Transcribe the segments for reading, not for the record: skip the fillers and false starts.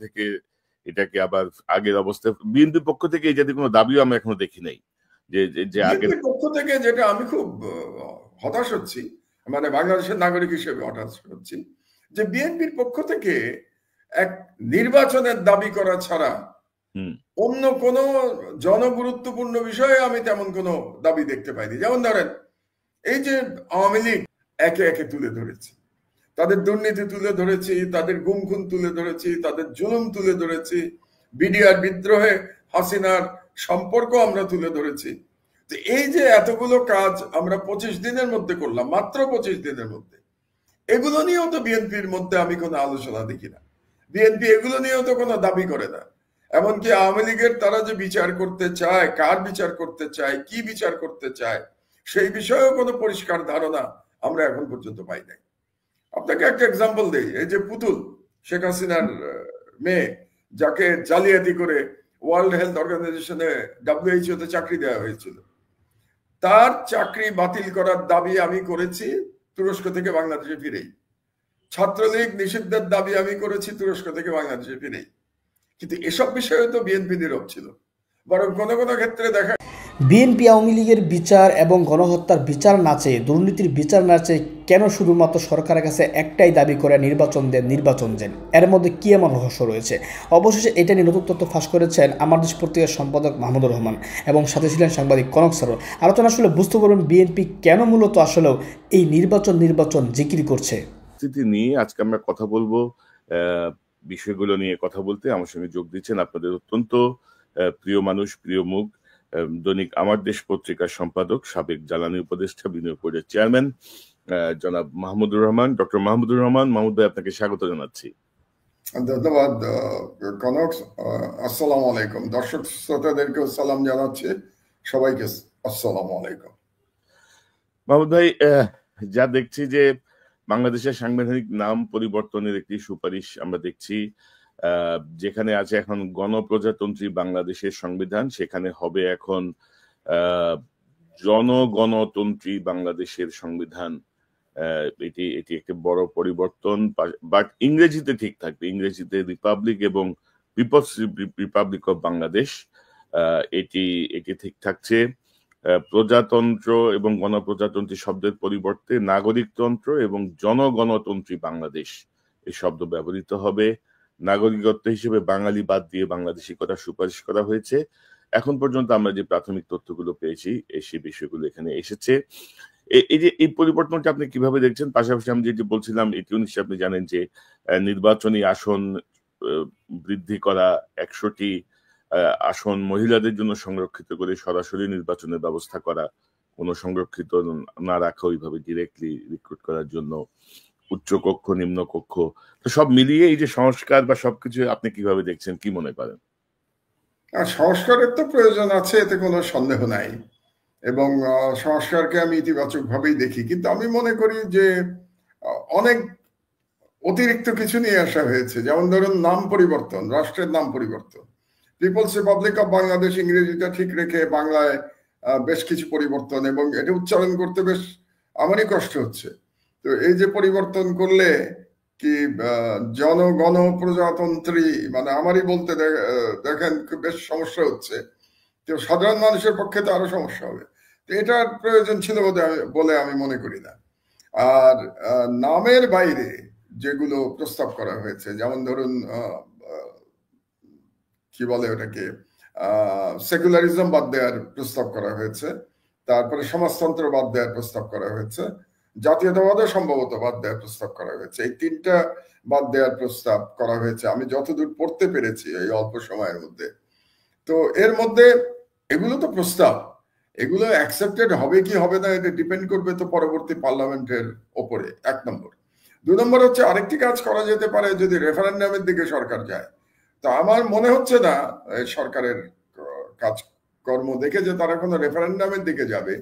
থেকে এটাকে আবার আগের অবস্থায় বিএনপির পক্ষ থেকে এই জাতীয় কোনো দাবিও আমরা এখনো দেখি নাই যে যে আগের বিএনপির পক্ষ থেকে যেটা আমি খুব হতাশ হচ্ছি, মানে বাংলাদেশের নাগরিক হিসেবে হতাশ হচ্ছি যে বিএনপির পক্ষ থেকে এক নির্বাচনের দাবি করা ছাড়া অন্য কোনো জনগুরুত্বপূর্ণ বিষয়ে আমি তেমন কোনো দাবি দেখতে পাইনি। যেমন ধরেন এই যে আওয়ামী লীগ একে একে তুলে ধরেছি, তাদের দুর্নীতি তুলে ধরেছি, তাদের গুম খুন তুলে ধরেছি, তাদের জুলুম তুলে ধরেছি, বিডিআর বিদ্রোহে হাসিনার সম্পর্ক আমরা তুলে ধরেছি। এই যে এতগুলো কাজ আমরা 25 দিনের মধ্যে করলাম, মাত্র 25 দিনের মধ্যে, এগুলো নিয়েও তো বিএনপির মধ্যে আমি কোনো আলোচনা দেখি না। বিএনপি এগুলো নিয়েও তো কোনো দাবি করে না। এমনকি আওয়ামী লীগের তারা যে বিচার করতে চায়, কার বিচার করতে চায়, কি বিচার করতে চায়, সেই বিষয়েও কোনো পরিষ্কার ধারণা আমরা এখন পর্যন্ত পাই নাই। আপনাকে একটা এক্সাম্পল দেই, এই যে পুতুল, শেখ হাসিনার মেয়ে, যাকে জালিয়াতি করে ওয়ার্ল্ড হেলথ অর্গানাইজেশনে WHO তে চাকরি দেওয়া হয়েছিল, তার চাকরি বাতিল করার দাবি আমি করেছি তুরস্ক থেকে বাংলাদেশে ফিরেই। ছাত্রলীগ নিষিদ্ধের দাবি আমি করেছি তুরস্ক থেকে বাংলাদেশে ফিরেই। কিন্তু এসব বিষয়ে তো বিএনপি নীরব ছিল, বরং কোনো কোনো ক্ষেত্রে দেখা বিএনপি আওয়ামী লীগের বিচার এবং গণহত্যার বিচার না চেয়ে, দুর্নীতির বিচার না চেয়ে কেন শুধুমাত্র সরকারের কাছে একটাই দাবি করে নির্বাচন দেন? এর মধ্যে কি এমন রহস্য রয়েছে? অবশেষে এটা নিয়ে নতুন তথ্য ফাঁস করেছেন আমার দেশ পত্রিকার সম্পাদক মাহমুদুর রহমান এবং সাথে ছিলেন সাংবাদিক কনক স্যার। আলোচনা আসলে বুঝতে পারবেন বিএনপি কেন মূলত আসলেও এই নির্বাচন জিকির করছে। স্থিতি নিয়ে আজকে আমরা কথা বলবো। বিষয়গুলো নিয়ে কথা বলতে আমার সঙ্গে যোগ দিচ্ছেন আপনাদের অত্যন্ত প্রিয় মানুষ, প্রিয় মুখ, দৈনিক আমার দেশ পত্রিকার সম্পাদক, সাবেক জ্বালানি উপদেষ্টা, বিনিয়োগ বোর্ডের চেয়ারম্যান জনাব মাহমুদুর রহমান, ডক্টর মাহমুদুর রহমান। মাহমুদ ভাই, আপনাকে স্বাগত জানাচ্ছি। ধন্যবাদ কনক। আসসালামু আলাইকুম। দর্শক শ্রোতাদেরকেও সালাম জানাচ্ছি, সবাইকে আসসালামু আলাইকুম। মাহমুদ ভাই, যা দেখছি যে বাংলাদেশের সাংবিধানিক নাম পরিবর্তনের একটি সুপারিশ আমরা দেখছি, যেখানে আছে এখন গণপ্রজাতন্ত্রী বাংলাদেশের সংবিধান, সেখানে হবে এখন জনগণতন্ত্রী বাংলাদেশের সংবিধান। এটি একটি বড় পরিবর্তন, বাট ইংরেজিতে ঠিক থাকবে, ইংরেজিতে রিপাবলিক এবং পিপলস রিপাবলিক অফ বাংলাদেশ, এটি ঠিক থাকছে। প্রজাতন্ত্র এবং গণপ্রজাতন্ত্রী শব্দের পরিবর্তে নাগরিকতন্ত্র এবং জনগণতন্ত্রী বাংলাদেশ এই শব্দ ব্যবহৃত হবে। নাগরিকত্ব হিসেবে বাঙালি বাদ দিয়ে বাংলাদেশি কথা সুপারিশ করা হয়েছে। এখন পর্যন্ত আমরা যে প্রাথমিক তথ্যগুলো পেয়েছি সেই বিষয়গুলো এখানে এসেছে। এই যে এই পরিবর্তনটা আপনি কিভাবে দেখছেন? পাশাপাশি আমি যেটি বলছিলাম, এটিও নিশ্চয়ই আপনি জানেন যে নির্বাচনী আসন বৃদ্ধি করা, 100টি আসন মহিলাদের জন্য সংরক্ষিত করে সরাসরি নির্বাচনের ব্যবস্থা করা, কোনো সংরক্ষিত না রাখা, ওইভাবে ডিরেক্টলি রিক্রুট করার জন্য উচ্চ কক্ষ, নিম্ন কক্ষ, তো সব মিলিয়ে এই যে সংস্কার বা সবকিছু আপনি কিভাবে দেখছেন, কি মনে করেন? সংস্কারের তো প্রয়োজন আছে, এতে কোনো সন্দেহ নাই, এবং সংস্কারকে আমি ইতিবাচক ভাবেই দেখি। কিন্তু আমি মনে করি যে অনেক অতিরিক্ত কিছু নিয়ে আসা হয়েছে। যেমন ধরুন নাম পরিবর্তন, রাষ্ট্রের নাম পরিবর্তন, পিপলস রিপাবলিক অফ বাংলাদেশ ইংরেজিটা ঠিক রেখে বাংলায় বেশ কিছু পরিবর্তন, এবং এটা উচ্চারণ করতে বেশ আমারই কষ্ট হচ্ছে। তো এই যে পরিবর্তন করলে কি জনগণ প্রজাতন্ত্রী, মানে আমারই বলতে দেখেন বেশ সমস্যা হচ্ছে, তো সাধারণ মানুষের পক্ষে তো আরো সমস্যা হবে। তো এটার প্রয়োজন ছিল বলে আমি মনে করি না। আর নামের বাইরে যেগুলো প্রস্তাব করা হয়েছে, যেমন ধরুন কি বলে ওটাকে, সেকুলারিজম বাদ দেওয়ার প্রস্তাব করা হয়েছে, তারপরে সমাজতন্ত্র বাদ দেওয়ার প্রস্তাব করা হয়েছে, জাতীয়তাবাদও সম্ভবত বাদ দেওয়ার প্রস্তাব করা হয়েছে। এই তিনটা বাদ দেওয়ার প্রস্তাব করা হয়েছে আমি যতদূর পড়তে পেরেছি এই অল্প সময়ের মধ্যে। তো এর মধ্যে এগুলো তো প্রস্তাব, এগুলো অ্যাকসেপ্টেড হবে কি হবে না এটা ডিপেন্ড করবে তো পরবর্তী পার্লামেন্টের ওপরে, 1 নম্বর। 2 নম্বর হচ্ছে আরেকটি কাজ করা যেতে পারে যদি রেফারেন্ডামের দিকে সরকার যায়। তো আমার মনে হচ্ছে না সরকারের কাজকর্ম দেখে যে তারা কোনো রেফারেন্ডামের দিকে যাবে।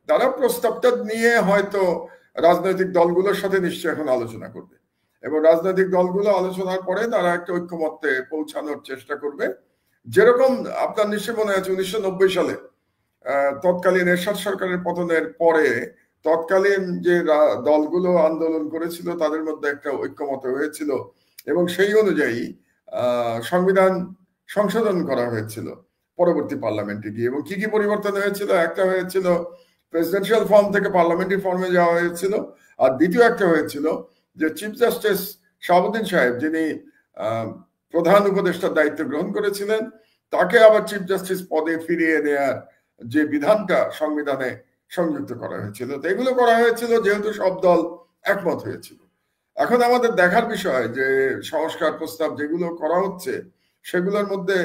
তারা প্রস্তাবটা নিয়ে হয়তো রাজনৈতিক দলগুলোর সাথে নিশ্চয়ই এখন আলোচনা করবে, এবং রাজনৈতিক দলগুলো আলোচনার পরে তারা একটা ঐক্যমত্যে পৌঁছানোর চেষ্টা করবে। যেরকম আপনার নিশ্চয় মনে আছে 1990 সালে তৎকালীন এরশাদ সরকারের পতনের পরে তৎকালীন যে দলগুলো আন্দোলন করেছিল তাদের মধ্যে একটা ঐক্যমত হয়েছিল, এবং সেই অনুযায়ী সংবিধান সংশোধন করা হয়েছিল পরবর্তী পার্লামেন্টে গিয়ে। এবং কি কি পরিবর্তন হয়েছিল? একটা হয়েছিল প্রেসিডেন্সিয়াল ফর্ম থেকে পার্লামেন্টারি ফর্মে যাওয়া হয়েছিল, আর দ্বিতীয় একটা হয়েছিল যে চিফ জাস্টিস শাহাবুদ্দিন সাহেব, যিনি প্রধান উপদেষ্টার দায়িত্ব গ্রহণ করেছিলেন, তাকে আবার চিফ জাস্টিস পদে ফিরিয়ে নেয়ার যে বিধানটা সংবিধানে সংযুক্ত করা হয়েছিল। তো এগুলো করা হয়েছিল যেহেতু সব দল একমত হয়েছিল। এখন আমাদের দেখার বিষয় যে সংস্কার প্রস্তাব যেগুলো করা হচ্ছে সেগুলোর মধ্যে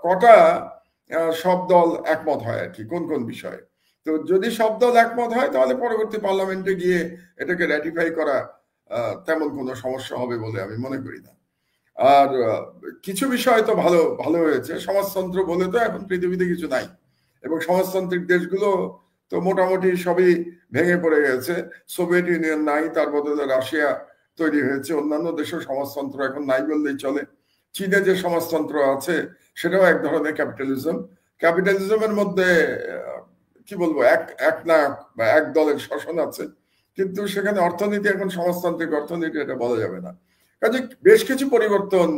কটা সব দল একমত হয় আর কি, কোন কোন বিষয়ে। তো যদি সব দল একমত হয় তাহলে পরবর্তী পার্লামেন্টে গিয়ে এটাকে র্যাটিফাই করা তেমন কোনো সমস্যা হবে বলে আমি মনে করি না। আর কিছু বিষয় তো ভালো ভালো হয়েছে। সমাজতন্ত্র বলে তো এখন পৃথিবীতে কিছু নাই, এবং সমাজতান্ত্রিক দেশগুলো তো মোটামুটি সবই ভেঙে পড়ে গেছে। সোভিয়েত ইউনিয়ন নাই, তার বদলে রাশিয়া তৈরি হয়েছে। অন্যান্য দেশের সমাজতন্ত্র এখন নাই বললেই চলে। চীনে যে সমাজতন্ত্র আছে সেটাও এক ধরনের ক্যাপিটালিজম। ক্যাপিটালিজমের মধ্যে কি বলবো, এক নায়ক বা এক দলের শাসন আছে, কিন্তু সেখানে অর্থনীতি এখন সমাজতান্ত্রিক অর্থনীতি এটা বলা যাবে না। কাজে বেশ কিছু পরিবর্তন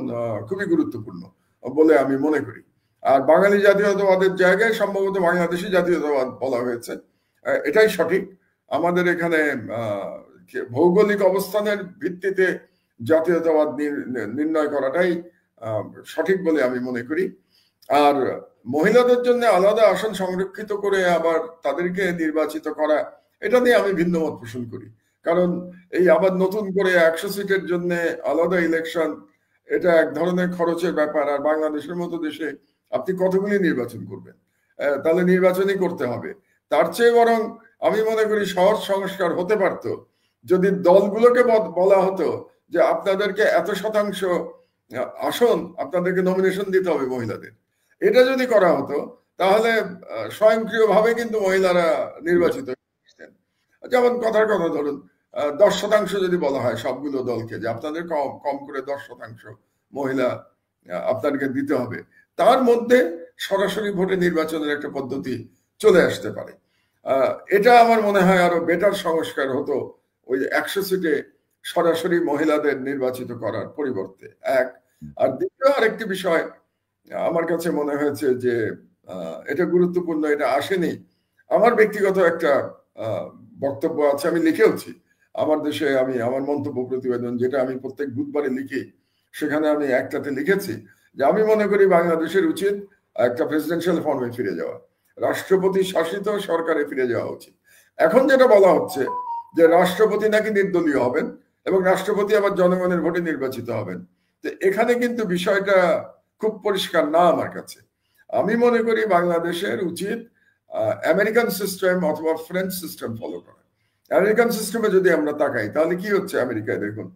খুবই গুরুত্বপূর্ণ বলে আমি মনে করি। আর বাঙালি জাতীয়তাবাদের জায়গায় সম্ভবত বাংলাদেশি জাতীয়তাবাদ বলা হয়েছে, এটাই সঠিক। আমাদের এখানে ভৌগোলিক অবস্থানের ভিত্তিতে জাতীয়তাবাদ নির্ণয় করাটাই সঠিক বলে আমি মনে করি। আর মহিলাদের জন্য আলাদা আসন সংরক্ষিত করে আবার তাদেরকে নির্বাচিত করা, এটা নিয়ে আমি ভিন্ন মত পোষণ করি। কারণ এই আবার নতুন করে 100 সিটের জন্য আলাদা ইলেকশন, এটা এক ধরনের খরচের ব্যাপার। আর বাংলাদেশের মতো দেশে আপনি কতগুলি নির্বাচন করবেন? তাহলে নির্বাচনই করতে হবে। তার চেয়ে বরং আমি মনে করি সহজ সংস্কার হতে পারত যদি দলগুলোকে বলা হতো যে আপনাদেরকে এত শতাংশ আসন আপনাদেরকে নমিনেশন দিতে হবে মহিলাদের। এটা যদি করা হতো তাহলে স্বয়ংক্রিয়ভাবে কিন্তু মহিলারা নির্বাচিত হতেন। যেমন কথার কথা ধরুন 10% যদি বলা হয় সবগুলো দলকে যে আপনাদের কম করে 10% মহিলা আপনাদেরকে দিতে হবে, তার মধ্যে সরাসরি ভোটে নির্বাচনের একটা পদ্ধতি চলে আসতে পারে। এটা আমার মনে হয় আরো বেটার সংস্কার হতো ওই 100 সিটে সরাসরি মহিলাদের নির্বাচিত করার পরিবর্তে। এক আর দ্বিতীয় আরেকটি বিষয় আমার কাছে মনে হয়েছে যে এটা গুরুত্বপূর্ণ, এটা আসেনি। আমার ব্যক্তিগত একটা বক্তব্য আছে, আমি লিখেওছি আমার দেশে, আমি আমার মন্তব্য প্রতিবেদন যেটা আমি প্রত্যেক বুধবারে লিখি, সেখানে আমি একটাতে লিখেছি যে আমি মনে করি বাংলাদেশের উচিত একটা প্রেসিডেন্সিয়াল ফর্মে ফিরে যাওয়া, রাষ্ট্রপতি শাসিত সরকারে ফিরে যাওয়া উচিত। এখন যেটা বলা হচ্ছে যে রাষ্ট্রপতি নাকি নির্দলীয় হবেন এবং রাষ্ট্রপতি আবার জনগণের ভোটে নির্বাচিত হবেন। তো এখানে কিন্তু বিষয়টা খুব পরিষ্কার না আমার কাছে। আমি মনে করি বাংলাদেশের উচিত আমেরিকান সিস্টেম অথবা ফ্রেঞ্চ সিস্টেম ফলো করা। আমেরিকান সিস্টেমে যদি আমরা তাকাই তাহলে কি হচ্ছে আমেরিকায়, দেখুন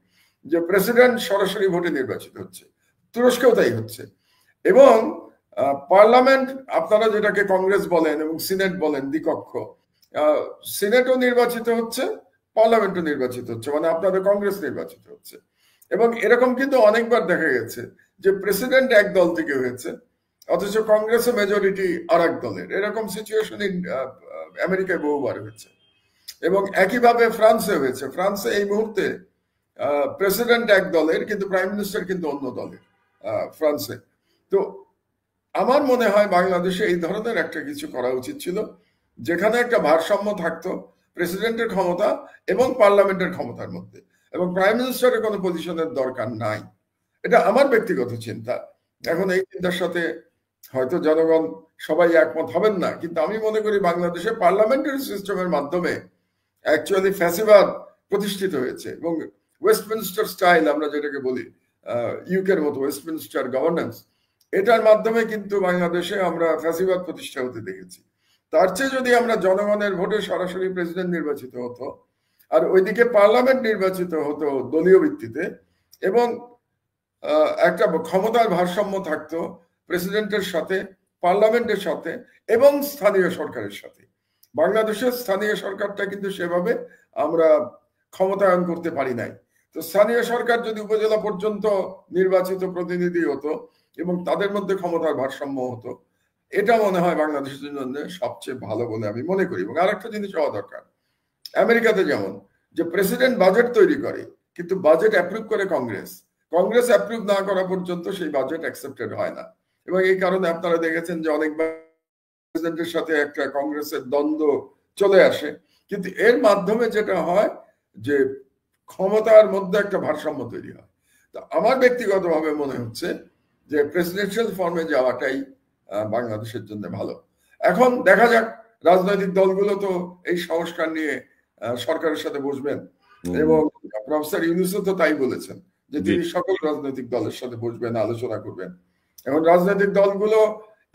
যে প্রেসিডেন্ট সরাসরি ভোটে নির্বাচিত হচ্ছে, তুরস্কেও তাই হচ্ছে। এবং পার্লামেন্ট, আপনারা যেটাকে কংগ্রেস বলেন এবং সিনেট বলেন, দ্বিকক্ষ, সিনেটও নির্বাচিত হচ্ছে, পার্লামেন্টও নির্বাচিত হচ্ছে, মানে আপনাদের কংগ্রেস নির্বাচিত হচ্ছে। এবং এরকম কিন্তু অনেকবার দেখা গেছে যে প্রেসিডেন্ট এক দল থেকে হয়েছে অথচ কংগ্রেসে মেজরিটি আর এক দলের। এরকম সিচুয়েশন আমেরিকায় বহুবার হয়েছে এবং একইভাবে ফ্রান্সে হয়েছে। ফ্রান্সে এই মুহূর্তে প্রেসিডেন্ট এক দলের কিন্তু প্রাইম মিনিস্টার কিন্তু অন্য দলের ফ্রান্সে। তো আমার মনে হয় বাংলাদেশে এই ধরনের একটা কিছু করা উচিত ছিল যেখানে একটা ভারসাম্য থাকতো প্রেসিডেন্টের ক্ষমতা এবং পার্লামেন্টের ক্ষমতার মধ্যে, এবং প্রাইম মিনিস্টারের কোনো পজিশনের দরকার নাই। এটা আমার ব্যক্তিগত চিন্তা। এখন এই চিন্তার সাথে হয়তো জনগণ সবাই একমত হবেন না, কিন্তু আমি মনে করি বাংলাদেশে পার্লামেন্টারি সিস্টেমের মাধ্যমে অ্যাকচুয়ালি ফ্যাসিবাদ প্রতিষ্ঠিত হয়েছে এবং ওয়েস্টমিনস্টার স্টাইল আমরা যেটাকে বলি, ইউকের মতো ওয়েস্টমিনস্টার গভর্নেন্স, এটার মাধ্যমে কিন্তু বাংলাদেশে আমরা ফ্যাসিবাদ প্রতিষ্ঠা হতে দেখেছি। তার চেয়ে যদি আমরা জনগণের ভোটে সরাসরি প্রেসিডেন্ট নির্বাচিত হতো আর ওইদিকে পার্লামেন্ট নির্বাচিত হতো দলীয় ভিত্তিতে এবং একটা ক্ষমতার ভারসাম্য থাকতো প্রেসিডেন্টের সাথে, পার্লামেন্টের সাথে এবং স্থানীয় সরকারের সাথে। বাংলাদেশের স্থানীয় সরকারটা কিন্তু সেভাবে আমরা ক্ষমতায়ন করতে পারি নাই। তো স্থানীয় সরকার যদি উপজেলা পর্যন্ত নির্বাচিত প্রতিনিধি হতো এবং তাদের মধ্যে ক্ষমতার ভারসাম্য হতো, এটা মনে হয় বাংলাদেশের জন্য সবচেয়ে ভালো বলে আমি মনে করি। এবং আরেকটা জিনিস হওয়া দরকার, আমেরিকাতে যেমন যে প্রেসিডেন্ট বাজেট তৈরি করে কিন্তু বাজেট অ্যাপ্রুভ করে কংগ্রেস, কংগ্রেস অ্যাপ্রুভ না করা পর্যন্ত সেই বাজেট অ্যাকসেপ্টেড হয় না। এবং এই কারণে আপনারা দেখেছেন যে অনেকবার প্রেসিডেন্টের সাথে একটা কংগ্রেসের দ্বন্দ্ব চলে আসে, কিন্তু এর মাধ্যমে যেটা হয় যে ক্ষমতার মধ্যে একটা ভারসাম্য তৈরি হয়। তো আমার ব্যক্তিগতভাবে মনে হচ্ছে যে প্রেসিডেন্সিয়াল ফর্মে যাওয়াটাই বাংলাদেশের জন্য ভালো। এখন দেখা যাক, রাজনৈতিক দলগুলো তো এই সংস্কার নিয়ে সরকারের সাথে বসবেন এবং প্রফেসর ইউনূসও তো তাই বলেছেন যে তিনি সকল রাজনৈতিক দলের সাথে বসবেন, আলোচনা করবেন। এখন রাজনৈতিক দলগুলো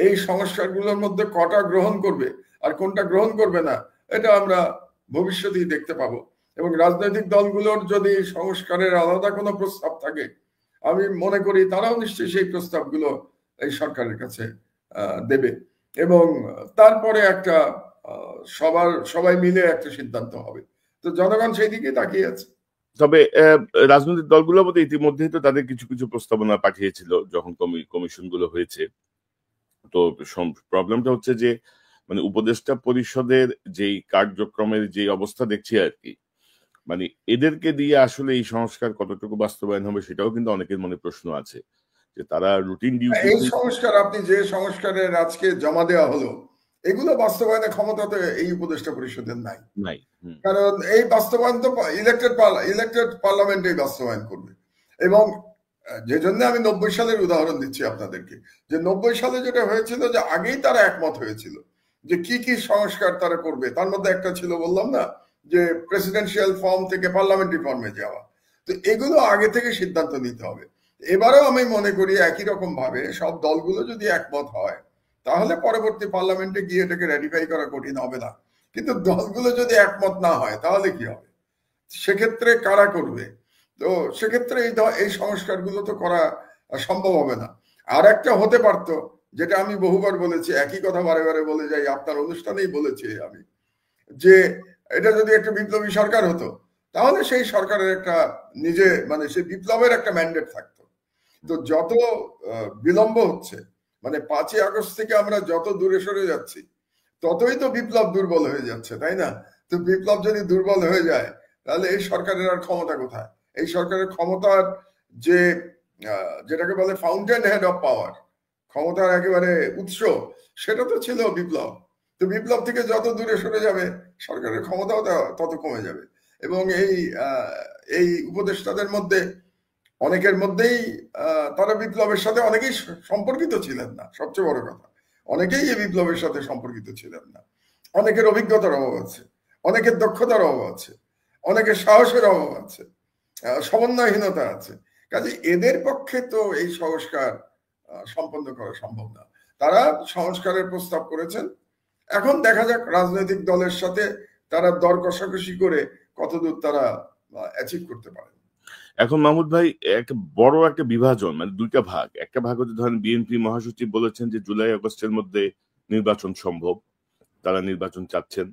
এই সংস্কারগুলোর মধ্যে কটা গ্রহণ করবে আর কোনটা গ্রহণ করবে না, এটা আমরা ভবিষ্যতেই দেখতে পাবো। এবং রাজনৈতিক দলগুলোর যদি সংস্কারের আলাদা কোনো প্রস্তাব থাকে, আমি মনে করি তারাও নিশ্চয়ই সেই প্রস্তাবগুলো এই সরকারের কাছে দেবে এবং তারপরে একটা সবাই মিলে একটা সিদ্ধান্ত হবে। তো জনগণ সেই দিকে তাকিয়ে আছে। তবে রাজনৈতিক দলগুলোর মধ্যে ইতিমধ্যেই তো তাদের কিছু কিছু প্রস্তাবনা পাঠিয়েছিল যখন কমিশন গুলো হয়েছে। তো প্রবলেমটা হচ্ছে যে মানে উপদেষ্টা পরিষদের যেই কার্যক্রমের যে অবস্থা দেখছি আর কি, মানে এদেরকে দিয়ে আসলে এই সংস্কার কতটুকু বাস্তবায়ন হবে সেটাও কিন্তু অনেকের মনে প্রশ্ন আছে যে তারা রুটিন ডিউটি। এই সংস্কার, আপনি যে সংস্কারের আজকে জমা দেওয়া হলো, এগুলো বাস্তবায়নের ক্ষমতা তো এই উপদেষ্টা পরিষদের নাই। কারণ এই বাস্তবায়ন তো ইলেক্টেড পার্লামেন্টে বাস্তবায়ন করবে। এবং যে জন্য আমি 90 সালের উদাহরণ দিচ্ছি আপনাদেরকে, যে 90 সালে যেটা হয়েছিল যে আগেই তারা একমত হয়েছিল যে কি কি সংস্কার তারা করবে। তার মধ্যে একটা ছিল, বললাম না, যে প্রেসিডেন্সিয়াল ফর্ম থেকে পার্লামেন্টারি ফর্মে যাওয়া। তো এগুলো আগে থেকে সিদ্ধান্ত নিতে হবে। এবারেও আমি মনে করি একই রকম ভাবে সব দলগুলো যদি একমত হয়, তাহলে পরবর্তী পার্লামেন্টে গিয়ে এটাকে রেটিফাই করা কঠিন হবে না। কিন্তু দলগুলো যদি একমত না হয় তাহলে কি হবে, সেক্ষেত্রে কারা করবে? তো সেক্ষেত্রে এই সংস্কারগুলো তো করা সম্ভব হবে না। আর একটা হতে পারতো, যেটা আমি বহুবার বলেছি, একই কথা বারে বারে বলে যাই, আপনার অনুষ্ঠানেই বলেছি আমি, যে এটা যদি একটা বিপ্লবী সরকার হতো, তাহলে সেই সরকারের একটা মানে সেই বিপ্লবের একটা ম্যান্ডেট থাকতো। তো যত বিলম্ব হচ্ছে, মানে 5ই আগস্ট থেকে আমরা যত দূরে সরে যাচ্ছি, ততই তো বিপ্লব দুর্বল হয়ে যাচ্ছে, তাই না? তো বিপ্লব যদি দুর্বল হয়ে যায়, তাহলে এই সরকারের আর ক্ষমতা কোথায়? এই সরকারের ক্ষমতার যেটাকে বলে ফাউন্টেন হেড অফ পাওয়ার, ক্ষমতার একেবারে উৎস, সেটা তো ছিল বিপ্লব। তো বিপ্লব থেকে যত দূরে সরে যাবে, সরকারের ক্ষমতাও তত কমে যাবে। এবং এই উপদেষ্টাদের মধ্যে অনেকের মধ্যেই তারা বিপ্লবের সাথে অনেকেই সম্পর্কিত ছিলেন না। সবচেয়ে বড় কথা, অনেকেই এই বিপ্লবের সাথে সম্পর্কিত ছিলেন না। অনেকের অভিজ্ঞতার অভাব আছে, অনেকের দক্ষতার অভাব আছে, অনেকের সাহসের অভাব আছে, সমন্বয়হীনতা আছে। কাজে এদের পক্ষে তো এই সংস্কার সম্পন্ন করা সম্ভব না। তারা সংস্কারের প্রস্তাব করেছেন, এখন দেখা যাক রাজনৈতিক দলের সাথে তারা দর কষাকষি করে কতদূর তারা অ্যাচিভ করতে পারে। এখন মাহমুদ ভাই, একটা বড় একটা বিভাজন, মানে দুইটা ভাগ। একটা ভাগ হচ্ছে ধরেন বিএনপি মহাসচিব বলেছেন যে জুলাই আগস্টের মধ্যে নির্বাচন সম্ভব, তারা নির্বাচন চাচ্ছেন।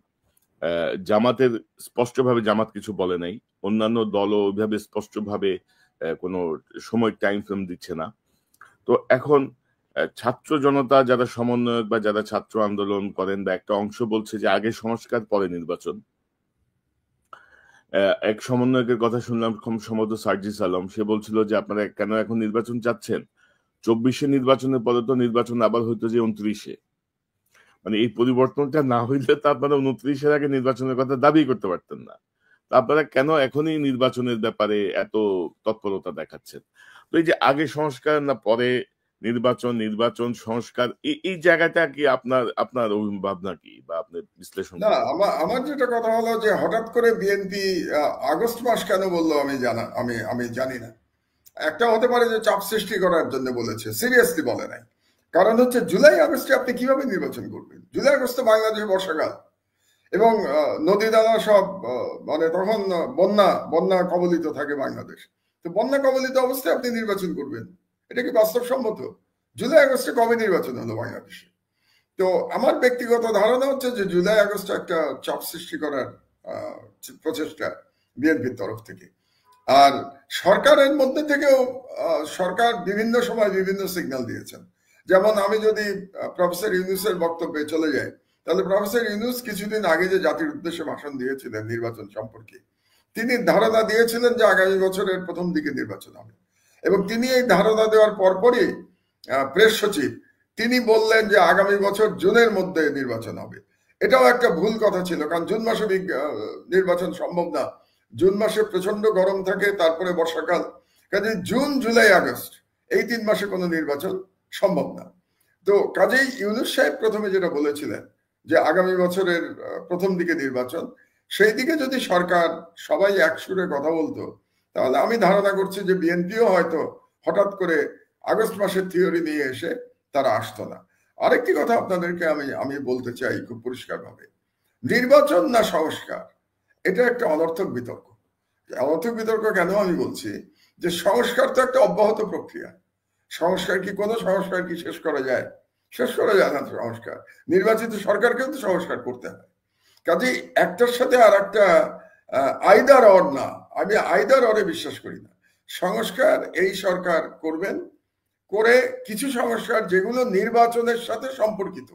জামাতের স্পষ্টভাবে জামাত কিছু বলে নাই, অন্যান্য দলও ওইভাবে স্পষ্টভাবে কোনো সময় টাইম ফ্রেম দিচ্ছে না। তো এখন ছাত্র জনতা যারা সমন্বয়ক বা যারা ছাত্র আন্দোলন করেন বা একটা অংশ বলছে যে আগে সংস্কার পরে নির্বাচন। এক সমন্বয়কের কথা শুনলাম সম্ভবত সার্জিস আলম, সে বলছিল যে আপনারা কেন এখন নির্বাচন চাচ্ছেন, 24-এ নির্বাচনের পরে তো নির্বাচন আবার হইতো যে 29-এ, মানে এই পরিবর্তনটা না হইলে তো আপনারা 29-এর আগে নির্বাচনের কথা দাবি করতে পারতেন না। আপনারা কেন এখনই নির্বাচনের ব্যাপারে এত তৎপরতা দেখাচ্ছেন? তো এই যে আগে সংস্কার না পরে নির্বাচন সংস্কার, এই জায়গাটা কি আপনার ভাবনা কি বা আপনার বিশ্লেষণ? না, আমার যেটা কথা হলো যে হঠাৎ করে বিএনপি আগস্ট মাস কেন বললো আমি জানি না। একটা হতে পারে যে চাপ সৃষ্টি করার জন্য বলেছে, সিরিয়াসলি বলে নাই। কারণ হচ্ছে জুলাই আগস্টে আপনি কিভাবে নির্বাচন করবেন? জুলাই আগস্টে বাংলাদেশে বর্ষাকাল এবং নদী নালা সব মানে তখন বন্যা কবলিত থাকে বাংলাদেশ। তো বন্যা কবলিত অবস্থায় আপনি নির্বাচন করবেন, এটা কি বাস্তবসম্মত? জুলাই আগস্টে কবে নির্বাচন হলো বাংলাদেশে? তো আমার ব্যক্তিগত ধারণা হচ্ছে যে জুলাই আগস্ট একটা চাপ সৃষ্টি করার প্রচেষ্টা বিএনপির তরফ থেকে। আর সরকারের মধ্যে থেকেও সরকার বিভিন্ন সময় বিভিন্ন সিগন্যাল দিয়েছেন। যেমন আমি যদি প্রফেসর ইউনূসের বক্তব্যে চলে যাই, তাহলে প্রফেসর ইউনূস কিছুদিন আগে যে জাতির উদ্দেশ্যে ভাষণ দিয়েছিলেন নির্বাচন সম্পর্কে, তিনি ধারণা দিয়েছিলেন যে আগামী বছরের প্রথম দিকে নির্বাচন হবে। এবং তিনি এই ধারণা দেওয়ার পরপরই প্রেস সচিব তিনি বললেন যে আগামী বছর জুনের মধ্যে নির্বাচন হবে। এটাও একটা ভুল কথা ছিল, কারণ জুন মাসে নির্বাচন সম্ভব না। জুন মাসে প্রচন্ড গরম থাকে, তারপরে বর্ষাকাল, কাজে জুন জুলাই আগস্ট এই 3 মাসে কোনো নির্বাচন সম্ভব না। তো কাজেই ইউনূস সাহেব প্রথমে যেটা বলেছিলেন যে আগামী বছরের প্রথম দিকে নির্বাচন, সেই দিকে যদি সরকার সবাই একসুরে কথা বলতো, তাহলে আমি ধারণা করছি যে বিএনপিও হয়তো হঠাৎ করে আগস্ট মাসের থিওরি নিয়ে এসে তারা আসতো না। আরেকটি কথা আপনাদেরকে আমি বলতে চাই খুব পরিষ্কারভাবে, নির্বাচন না সংস্কার, এটা একটা অনর্থক বিতর্ক। অনর্থক বিতর্ক কেন আমি বলছি, যে সংস্কার তো একটা অব্যাহত প্রক্রিয়া। সংস্কার কি কোনো সংস্কার কি শেষ করা যায়? শেষ করা যায় না সংস্কার। নির্বাচিত সরকারকেও তো সংস্কার করতে হয়। কাজেই একটার সাথে আর একটা আইদার অর না, আমি আইদার অরে বিশ্বাস করি না। সংস্কার এই সরকার করবেন, করে কিছু সংস্কার যেগুলো নির্বাচনের সাথে সম্পর্কিত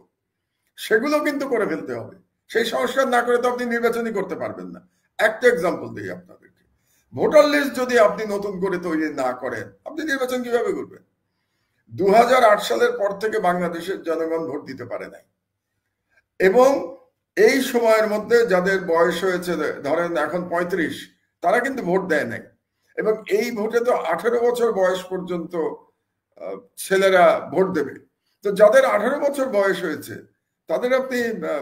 সেগুলো কিন্তু করে ফেলতে হবে। সেই সংস্কার না করে তো আপনি নির্বাচনই করতে পারবেন না। একটা এক্সাম্পল দিই আপনাদেরকে, ভোটার লিস্ট যদি আপনি নতুন করে তৈরি না করেন, আপনি নির্বাচন কিভাবে করবেন? 2008 সালের পর থেকে বাংলাদেশের জনগণ ভোট দিতে পারে নাই, এবং এই সময়ের মধ্যে যাদের বয়স হয়েছে ধরেন এখন 35, তারা কিন্তু ভোট দেয় নাই। এবং এই ভোটে তো 18 বছর বয়স পর্যন্ত ছেলেরা ভোট দেবে। তো যাদের 18 বছর বয়স হয়েছে তাদের আপনি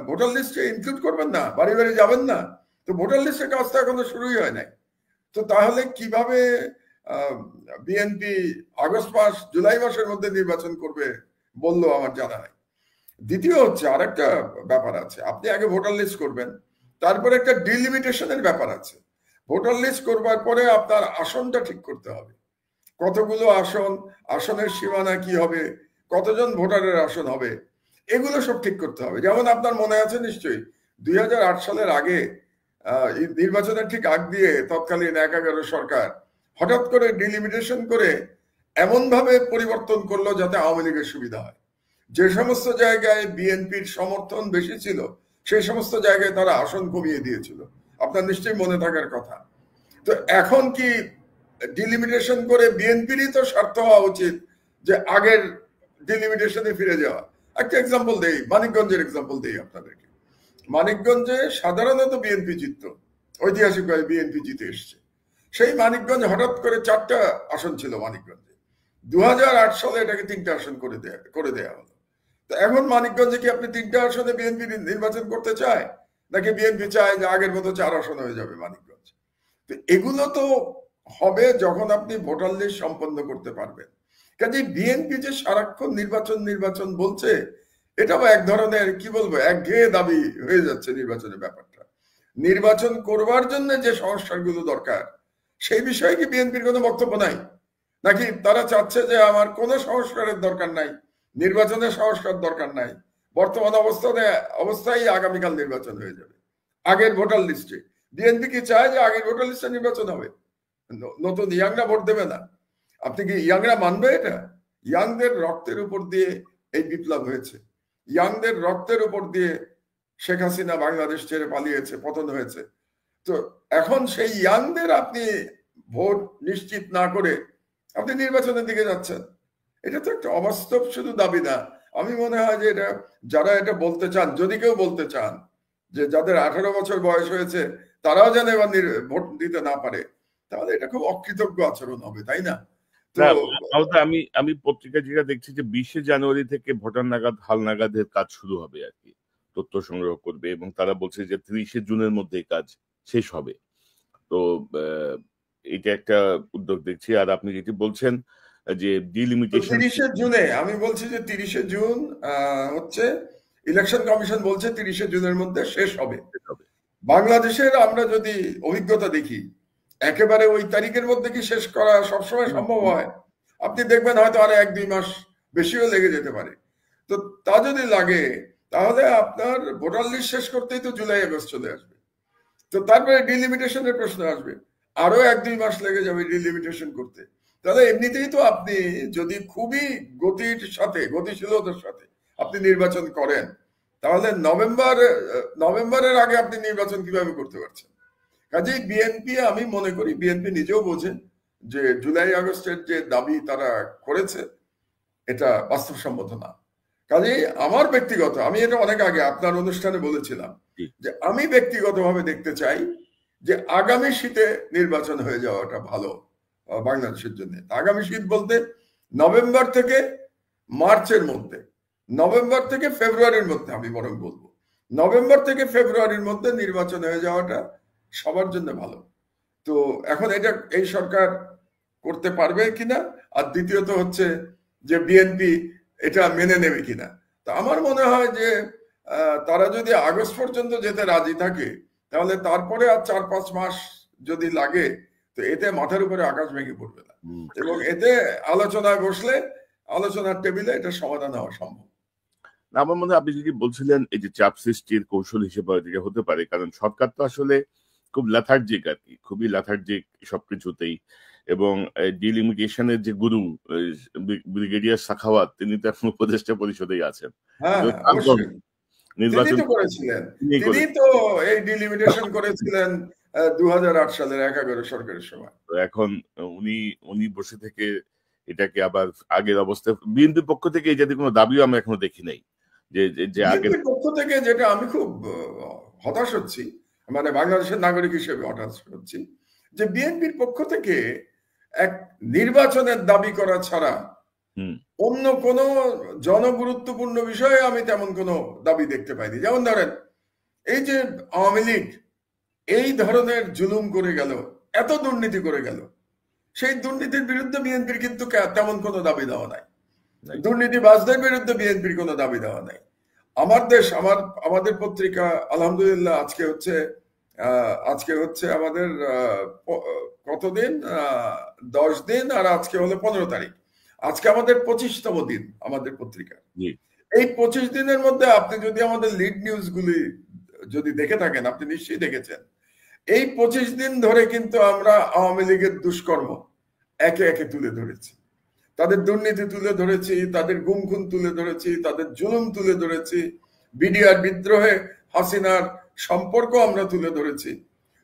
ভোটার লিস্টে ইনক্লুড করবেন না, বাড়ি বাড়ি যাবেন না? তো ভোটার লিস্টের কাজটা এখনো শুরুই হয় নাই। তো তাহলে কিভাবে বিএনপি আগস্ট মাস জুলাই মাসের মধ্যে নির্বাচন করবে বললো আমার জানা নাই। দ্বিতীয় হচ্ছে আরেকটা ব্যাপার আছে, আপনি আগে ভোটার লিস্ট করবেন, তারপরে একটা ডিলিমিটেশনের ব্যাপার আছে। ভোটার লিস্ট করবার পরে আপনার আসনটা ঠিক করতে হবে, কতগুলো আসন, আসনের সীমানা কি হবে, কতজন ভোটারের আসন হবে, এগুলো সব ঠিক করতে হবে। যেমন আপনার মনে আছে নিশ্চয়ই 2008 সালের আগে নির্বাচনের ঠিক আগ দিয়ে তৎকালীন 11 সরকার হঠাৎ করে ডিলিমিটেশন করে এমন ভাবে পরিবর্তন করলো যাতে আওয়ামী লীগের সুবিধা হয়। যে সমস্ত জায়গায় বিএনপির সমর্থন বেশি ছিল সেই সমস্ত জায়গায় তারা আসন কমিয়ে দিয়েছিল, আপনার নিশ্চয়ই মনে থাকার কথা। তো এখন কি ডিলিমিটেশন করে বিএনপিরই তো স্বার্থ হওয়া উচিত যে আগের ডিলিমিটেশনে ফিরে যাওয়া। একটা এক্সাম্পল দেই, মানিকগঞ্জের এক্সাম্পল দেই আপনাদেরকে। মানিকগঞ্জে সাধারণত বিএনপি জিতত, ঐতিহাসিকভাবে বিএনপি জিতে এসছে। সেই মানিকগঞ্জ হঠাৎ করে 4টা আসন ছিল মানিকগঞ্জে, 2008 সালে এটাকে 3টা আসন করে দেয়া হলো। তো এখন মানিকগঞ্জে কি আপনি 3টা আসনে বিএনপি নির্বাচন করতে চায়, নাকি বিএনপি চায় যে আগের মতো 4 আসন হয়ে যাবে মানিকগঞ্জ? তো এগুলো তো হবে যখন আপনি ভোটার লিস্ট সম্পন্ন করতে পারবেন। কাজে বিএনপি যে সারাক্ষণ নির্বাচন বলছে, এটাও এক ধরনের কি বলবো একঘেয়ে দাবি হয়ে যাচ্ছে নির্বাচনের ব্যাপারটা। নির্বাচন করবার জন্য যে সংস্কারগুলো দরকার সেই বিষয়ে কি বিএনপির কোনো বক্তব্য নাই, নাকি তারা চাচ্ছে যে আমার কোনো সংস্কারের দরকার নাই, নির্বাচনের সংস্কার দরকার নাই, বর্তমান অবস্থায় আগামীকাল নির্বাচন হয়ে যাবে আগের ভোটার লিস্টে? বিএনপি কি চায় যে আগের ভোটার লিস্টে নির্বাচন হবে? নতুন ইয়াংরা ভোট দেবে না? আপনি কি ইয়াংরা মানবে এটা? ইয়াংদের রক্তের উপর দিয়ে এই বিপ্লব হয়েছে, ইয়াংদের রক্তের উপর দিয়ে শেখ হাসিনা বাংলাদেশ ছেড়ে পালিয়েছে, পতন হয়েছে। তো এখন সেই ইয়াংদের আপনি ভোট নিশ্চিত না করে আপনি নির্বাচনের দিকে যাচ্ছেন, এটা তো একটা অবাস্তব শুধু দাবি না। আমি মনে হয় যে এটা যারা এটা বলতে চান, যদি কেউ বলতে চান যে যাদের 18 বছর বয়স হয়েছে তারাও যেন এবার ভোট দিতে না পারে, তাহলে এটা খুব অকৃতজ্ঞ আচরণ হবে, তাই না? আমি পত্রিকা যেটা দেখছি যে 20 জানুয়ারি থেকে ভোটার নাগাদ হালনাগাদের কাজ শুরু হবে আর কি, তথ্য সংগ্রহ করবে, এবং তারা বলছে যে 30 জুনের মধ্যে কাজ শেষ হবে। তো এটা একটা উদ্যোগ দেখছি। আর আপনি যেটি বলছেন যে ডিলিমিটেশন 30 জুনে, আমি বলছি যে 30 জুন হচ্ছে ইলেকশন কমিশন বলছে 30 জুনের মধ্যে শেষ হবে। বাংলাদেশের আমরা যদি অভিজ্ঞতা দেখি, একেবারে ওই তারিখের মধ্যে কি শেষ করা সবসময় সম্ভব হয়? আপনি দেখবেন হয়তো আরো 1-2 মাস বেশিও লেগে যেতে পারে। তো তা যদি লাগে তাহলে আপনার ভোটার লিস্ট শেষ করতেই তো জুলাই আগস্ট চলে আসবে। তো তারপরে ডিলিমিটেশনের প্রশ্ন আসবে, আরো 1-2 মাস লেগে যাবে ডিলিমিটেশন করতে। তাহলে এমনিতেই তো আপনি যদি খুবই গতিশীলতার সাথে আপনি নির্বাচন করেন, তাহলে নভেম্বরের আগে আপনি নির্বাচন কিভাবে করতে পারছেন? কাজেই বিএনপি, আমি মনে করি বিএনপি নিজেও বোঝে যে জুলাই আগস্টের যে দাবি তারা করেছে এটা বাস্তবসম্মত না। কাজে আমার ব্যক্তিগত, আমি এটা অনেক আগে আপনার অনুষ্ঠানে বলেছিলাম যে আমি ব্যক্তিগতভাবে দেখতে চাই যে আগামী শীতে নির্বাচন হয়ে যাওয়াটা ভালো বাংলাদেশের জন্য। আগামী শীত বলতে নভেম্বর থেকে মার্চের মধ্যে, নভেম্বর থেকে ফেব্রুয়ারির মধ্যে, আমি বরং বলবো নভেম্বর থেকে ফেব্রুয়ারির মধ্যে নির্বাচন হয়ে যাওয়াটা সবার জন্য ভালো। তো এখন এটা এই সরকার করতে পারবে কিনা, আর দ্বিতীয়ত হচ্ছে যে বিএনপি এটা মেনে নেবে কিনা। তো আমার মনে হয় যে তারা যদি আগস্ট পর্যন্ত যেতে রাজি থাকে তাহলে তারপরে আর 4-5 মাস যদি লাগে তো এতে মাথার উপরে আকাশ ভেঙে পড়বে না, এবং এতে আলোচনায় বসলে আলোচনার টেবিলে এটা সমাধান হওয়া সম্ভব। আমার মনে হয় আপনি যদি বলছিলেন এই যে চাপ সৃষ্টির কৌশল হিসেবে এটা হতে পারে, কারণ সরকার তো আসলে খুব ল্যাথার্জিক আর কি, খুবই ল্যাথার্জিক সবকিছুতেই। এবং ডিলিমিটেশনের যে গুরু ব্রিগেডিয়ার সাখাওয়াত, তিনি তো এখন উপদেষ্টা পরিষদেই আছেন। নির্বাচন করেছিলেন, তিনি তো এই ডিলিমিটেশন করেছিলেন 2008 সালের 11 সরকারের সময়। এখন উনি বসে থেকে এটাকে আবার আগের অবস্থা, বিএনপির পক্ষ থেকে এই জাতীয় কোনো দাবিও আমরা এখনো দেখি নাই। যে আগের পক্ষ থেকে যেটা আমি খুব হতাশ হচ্ছি, মানে বাংলাদেশের নাগরিক হিসেবে হতাশ হচ্ছি, যে বিএনপির পক্ষ থেকে এক নির্বাচনের দাবি করা ছাড়া অন্য কোনো জনগুরুত্বপূর্ণ বিষয়ে আমি তেমন কোনো দাবি দেখতে পাইনি। যেমন ধরেন এই যে আওয়ামী লীগ এই ধরনের জুলুম করে গেল, এত দুর্নীতি করে গেল, সেই দুর্নীতির বিরুদ্ধে বিএনপির কিন্তু তেমন কোনো দাবি দেওয়া নাই। দুর্নীতিবাজদের বিরুদ্ধে বিএনপির কোনো দাবি দেওয়া নাই। আমার দেশ, আমাদের পত্রিকা আলহামদুলিল্লাহ আজকে হচ্ছে আমাদের কতদিন, 10 দিন, আর আজকে হলো 15 তারিখ। আজকে আমাদের 25তম দিন আমাদের পত্রিকা। এই 25 দিনের মধ্যে আপনি যদি আমাদের লিড নিউজ গুলি যদি দেখে থাকেন, আপনি নিশ্চয়ই দেখেছেন, এই 25 দিন ধরে কিন্তু আমরা আওয়ামী লীগের দুষ্কর্ম একে একে তুলে ধরেছি, তাদের দুর্নীতি তুলে ধরেছি, তাদের গুম খুন তুলে ধরেছি, তাদের জুলুম তুলে ধরেছি, বিডিআর বিদ্রোহে হাসিনার সম্পর্ক আমরা তুলে ধরেছি।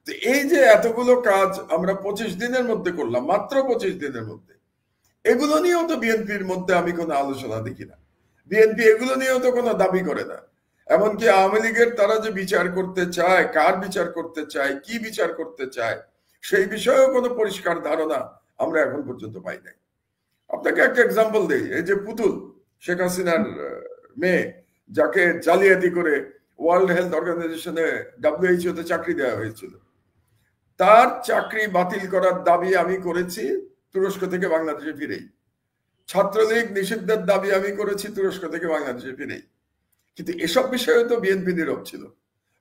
তো এই যে এতগুলো কাজ আমরা 25 দিনের মধ্যে করলাম, মাত্র 25 দিনের মধ্যে, এগুলো নিয়েও তো বিএনপির মধ্যে আমি কোনো আলোচনা দেখি না। বিএনপি এগুলো নিয়েও তো কোনো দাবি করে না। এমনকি আওয়ামী লীগের তারা যে বিচার করতে চায়, কার বিচার করতে চায়, কি বিচার করতে চায়, সেই বিষয়েও কোনো পরিষ্কার ধারণা আমরা এখন পর্যন্ত পাই নাই। আপনাকে একটা এক্সাম্পল দেই, এই যে পুতুল, শেখ হাসিনার মেয়ে, যাকে জালিয়াতি করে ওয়ার্ল্ড হেলথ অর্গানাইজেশনে WHO তে চাকরি দেওয়া হয়েছিল, তার চাকরি বাতিল করার দাবি আমি করেছি তুরস্ক থেকে বাংলাদেশে ফিরেই। ছাত্রলীগ নিষিদ্ধের দাবি আমি করেছি তুরস্ক থেকে বাংলাদেশে ফিরেই। কিন্তু এসব বিষয়ে তো বিএনপি নীরব ছিল,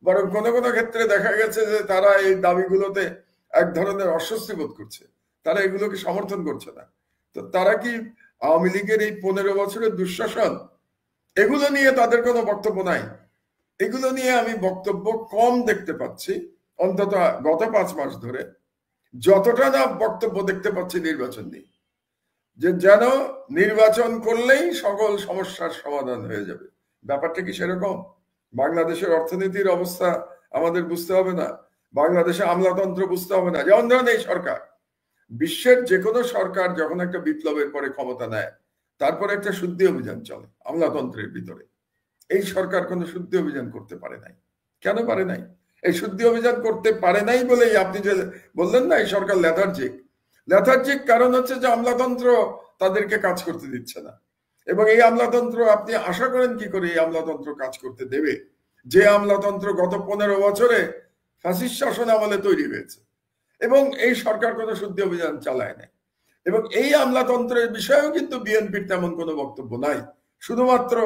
বরং কোনো কোনো ক্ষেত্রে দেখা গেছে যে তারা এই দাবিগুলোতে এক ধরনের অস্বস্তি বোধ করছে, তারা এগুলোকে সমর্থন করছে না। তো তারা কি আওয়ামী লীগের এই 15 বছরের দুঃশাসন, এগুলো নিয়ে তাদের কোনো বক্তব্য নাই? এগুলো নিয়ে আমি বক্তব্য কম দেখতে পাচ্ছি, অন্তত গত 5 মাস ধরে যতটা না বক্তব্য দেখতে পাচ্ছি নির্বাচন নিয়ে, যে যেন নির্বাচন করলেই সকল সমস্যার সমাধান হয়ে যাবে। ব্যাপারটা কি সেরকম? বাংলাদেশের অর্থনীতির অবস্থা আমাদের বুঝতে হবে না? বাংলাদেশে আমলাতন্ত্র বুঝতে হবে না? যেমন ধরেন এই সরকার, বিশ্বের যে কোনো সরকার যখন একটা বিপ্লবের পরে ক্ষমতা নেয়, তারপরে একটা শুদ্ধি অভিযান চলে আমলাতন্ত্রের ভিতরে। এই সরকার কোনো শুদ্ধি অভিযান করতে পারে নাই। কেন পারে নাই? এই শুদ্ধি অভিযান করতে পারে নাই বলেই আপনি যে বললেন না এই সরকার ল্যাথার্জিক কারণ হচ্ছে যে আমলাতন্ত্র তাদেরকে কাজ করতে দিচ্ছে না। এবং এই আমলাতন্ত্র, আপনি আশা করেন কি করে এই আমলাতন্ত্র কাজ করতে দেবে, যে আমলাতন্ত্র গত 15 বছরে ফ্যাসিস্ট শাসন আমলে তৈরি হয়েছে, এবং এই সরকার কোনো শুদ্ধি অভিযান চালায় নাই। এবং এই আমলাতন্ত্রের বিষয়েও কিন্তু বিএনপির তেমন কোনো বক্তব্য নাই। শুধুমাত্র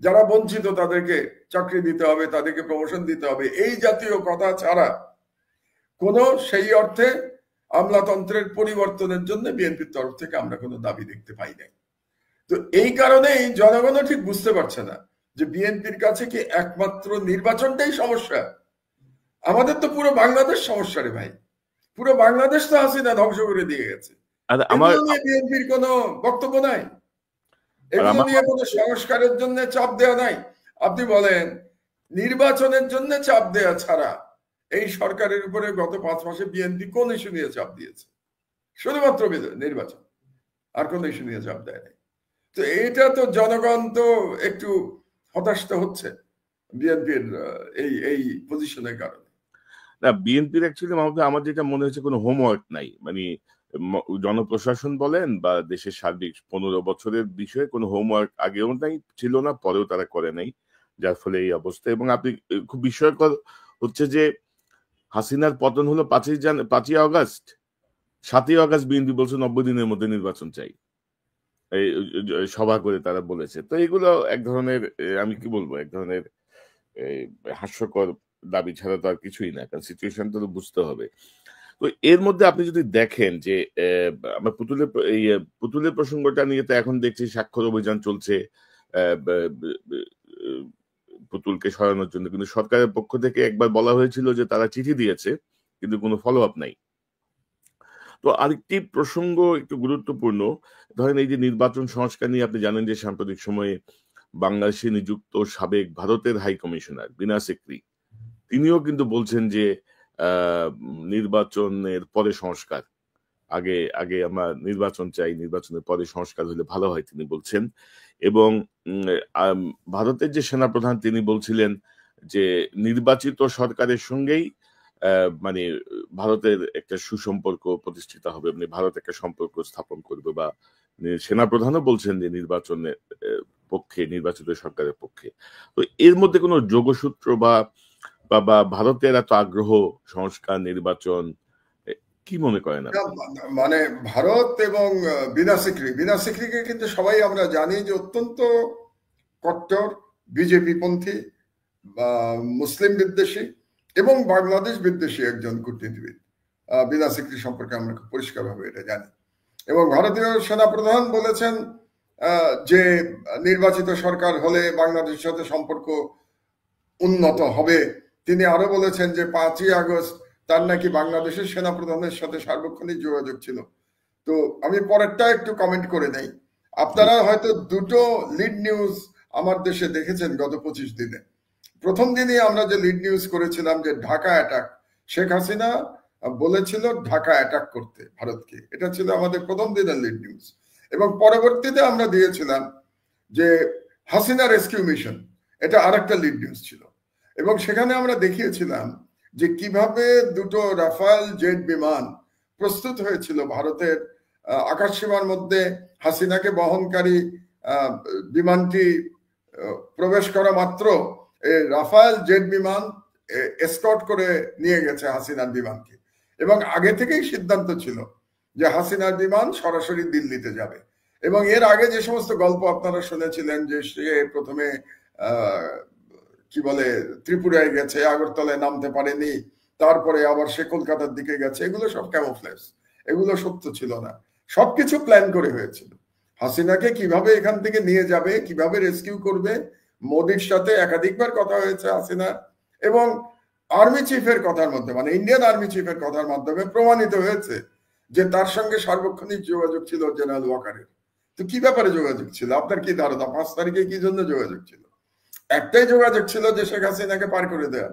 যারা বঞ্চিত তাদেরকে চাকরি দিতে হবে, তাদেরকে প্রমোশন দিতে হবে, এই জাতীয় কথা ছাড়া কোনো সেই অর্থে আমলাতন্ত্রের পরিবর্তনের জন্য বিএনপির তরফ থেকে আমরা কোনো দাবি দেখতে পাই নাই। তো এই কারণেই জনগণও ঠিক বুঝতে পারছে না যে বিএনপির কাছে কি একমাত্র নির্বাচনটাই সমস্যা। আমাদের তো পুরো বাংলাদেশ সমস্যা রে ভাই, পুরো বাংলাদেশ তো হাসিনা ধ্বংস করে দিয়ে গেছে। বিএনপির কোনো বক্তব্য নাই, এগুলো নিয়ে কোনো সংস্কারের জন্য চাপ দেওয়া নাই। আপনি বলেন নির্বাচনের জন্য চাপ দেওয়া ছাড়া এই সরকারের উপরে গত 5 মাসে বিএনপি কোন ইস্যু নিয়ে চাপ দিয়েছে? শুধুমাত্র নির্বাচন, আর কোনো ইস্যু নিয়ে জবাব দেয় নাই। তো এটা তো জনগণ তো একটু হতাশ তো হচ্ছে বিএনপির এই পজিশনের কারণে। না, বিএনপির অ্যাকচুয়ালি আমার যেটা মনে হচ্ছে কোনো হোমওয়ার্ক নাই, মানে জনপ্রশাসন বলেন বা দেশের সার্বিক 15 বছরের বিষয়ে কোনো হোমওয়ার্ক আগেও নাই, ছিল না, পরেও তারা করে নাই, যার ফলে এই অবস্থা। এবং আপনি খুব বিস্ময়কর হচ্ছে যে হাসিনার পতন হলো 5ই আগস্ট, 7ই আগস্ট বিএনপি বলছে 90 দিনের মধ্যে নির্বাচন চাই, এই সভা করে তারা বলেছে। তো এগুলো এক ধরনের আমি কি বলবো, এক ধরনের হাস্যকর দাবি ছাড়া তো আর কিছুই না, কারণ সিচুয়েশন তো বুঝতে হবে। তো এর মধ্যে আপনি যদি দেখেন যে আমার পুতুলের প্রসঙ্গটা নিয়ে তো এখন দেখছি স্বাক্ষর অভিযান চলছে পুতুলকে সরানোর জন্য, কিন্তু সরকারের পক্ষ থেকে একবার বলা হয়েছিল যে তারা চিঠি দিয়েছে, কিন্তু কোনো ফলো আপ নাই। তো আরেকটি প্রসঙ্গ একটু গুরুত্বপূর্ণ, ধরেন এই যে নির্বাচন সংস্কার নিয়ে আপনি জানেন যে সাম্প্রতিক সময়ে বাংলাদেশে নিযুক্ত সাবেক ভারতের হাই কমিশনার বিনা সিকরি, তিনিও কিন্তু বলছেন যে নির্বাচনের পরে সংস্কার, আগে আগে আমরা নির্বাচন চাই, নির্বাচনের পরে সংস্কার হলে ভালো হয় তিনি বলছেন। এবং ভারতের যে সেনাপ্রধান তিনি বলছিলেন যে নির্বাচিত সরকারের সঙ্গেই মানে ভারতের একটা সুসম্পর্ক প্রতিষ্ঠিত হবে, মানে ভারত একটা সম্পর্ক স্থাপন করবে, বা সেনাপ্রধানও বলছেন যে নির্বাচনের পক্ষে, নির্বাচিত সরকারের পক্ষে। তো এর মধ্যে কোনো যোগসূত্র বা ভারতের এত আগ্রহ সংস্কার, নির্বাচন, কি মনে করেন? মানে ভারত এবং বিনা সিকরিকে কিন্তু সবাই আমরা জানি যে অত্যন্ত কট্টর বিজেপি পন্থী বা মুসলিম বিদ্বেষী এবং বাংলাদেশ বিদ্বেষী একজন কূটনীতিবিদ। বিনা সিকরি সম্পর্কে আমরা খুব পরিষ্কারভাবে এটা জানি। এবং ভারতীয় সেনাপ্রধান বলেছেন যে নির্বাচিত সরকার হলে বাংলাদেশের সাথে সম্পর্ক উন্নত হবে। তিনি আরো বলেছেন যে 5ই আগস্ট তার নাকি বাংলাদেশের সেনাপ্রধানের সাথে সার্বক্ষণিক যোগাযোগ ছিল। তো আমি পরেরটা একটু কমেন্ট করে নেই। আপনারা হয়তো দুটো লিড নিউজ আমার দেশে দেখেছেন গত 25 দিনে। প্রথম দিনই আমরা যে লিড নিউজ করেছিলাম যে ঢাকা অ্যাটাক, শেখ হাসিনা বলেছিল ঢাকা অ্যাটাক করতে ভারতকে, এটা ছিল আমাদের প্রথম দিনের লিড নিউজ। এবং পরবর্তীতে আমরা দিয়েছিলাম যে হাসিনা রেস্কিউ মিশন, এটা আরেকটা লিড নিউজ ছিল। এবং সেখানে আমরা দেখিয়েছিলাম যে কিভাবে দুটো রাফাল জেট বিমান প্রস্তুত হয়েছিল ভারতের আকাশসীমার মধ্যে। হাসিনাকে বহনকারী বিমানটি প্রবেশ করা মাত্র রাফাল জেট বিমান এসকর্ট করে নিয়ে গেছে হাসিনার বিমানকে। এবং আগে থেকেই সিদ্ধান্ত ছিল যে হাসিনার বিমান সরাসরি দিল্লিতে যাবে। এবং এর আগে যে সমস্ত গল্প আপনারা শুনেছিলেন যে সে প্রথমে কি বলে ত্রিপুরায় গেছে, আগরতলায় নামতে পারেনি, তারপরে আবার সে কলকাতার দিকে গেছে, এগুলো সব ক্যামোফ্লেজ, এগুলো সত্য ছিল না। সবকিছু প্ল্যান করে হয়েছিল। হাসিনাকে কিভাবে এখান থেকে নিয়ে যাবে, কিভাবে রেস্কিউ করবে, মোদির সাথে একাধিকবার কথা হয়েছে হাসিনা। এবং আর্মি চিফের কথার মধ্যে, মানে ইন্ডিয়ান আর্মি চিফের কথার মাধ্যমে প্রমাণিত হয়েছে যে তার সঙ্গে সার্বক্ষণিক যোগাযোগ ছিল জেনারেল ওয়াকারের। তো কি ব্যাপারে যোগাযোগ ছিল আপনার কি ধারণা? 5 তারিখে কি জন্য যোগাযোগ ছিল? একটাই যোগাযোগ ছিল যে শেখ হাসিনাকে পার করে দেওয়া।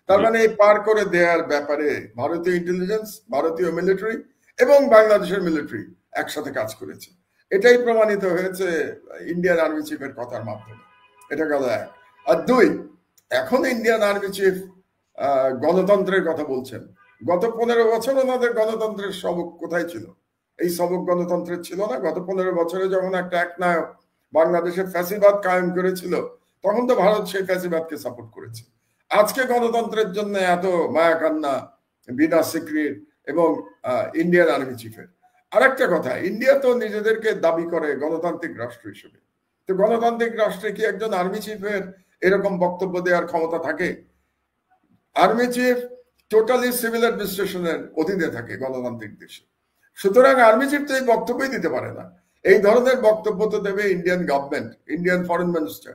তার মানে এই পার করে দেওয়ার ব্যাপারে ভারতীয় ইন্টেলিজেন্স, ভারতীয় মিলিটারি এবং বাংলাদেশের মিলিটারি একসাথে কাজ করেছে। এটাই প্রমাণিত হয়েছে ইন্ডিয়ান আর্মি চিফের কথার মাধ্যমে। এটা গেল 1। আর 2, এখন ইন্ডিয়ান আর্মি চিফ গণতন্ত্রের কথা বলছেন। গত 15 বছর ওনাদের গণতন্ত্রের সবক কোথায় ছিল? এই সবক গণতন্ত্রের ছিল না। গত 15 বছরে যখন একটা একনায়ক বাংলাদেশে ফ্যাসিবাদ কায়েম করেছিল, তখন তো ভারত সেই ফ্যাসিবাদকে সাপোর্ট করেছে। আজকে গণতন্ত্রের জন্য এত মায়া কান্না বিনা সিকরির এবং ইন্ডিয়ান আর্মি চিফের। আরেকটা কথা, ইন্ডিয়া তো নিজেদেরকে দাবি করে গণতান্ত্রিক রাষ্ট্র হিসেবে। তো গণতান্ত্রিক রাষ্ট্রে কি একজন আর্মি চিফের এরকম বক্তব্য দেওয়ার ক্ষমতা থাকে? আর্মি চিফ টোটালি সিভিল অ্যাডমিনিস্ট্রেশনের অধীনে থাকে গণতান্ত্রিক দেশে। সুতরাং আর্মি চিফ তো এই বক্তব্যই দিতে পারে না। এই ধরনের বক্তব্য তো দেবে Indian government, Indian foreign minister,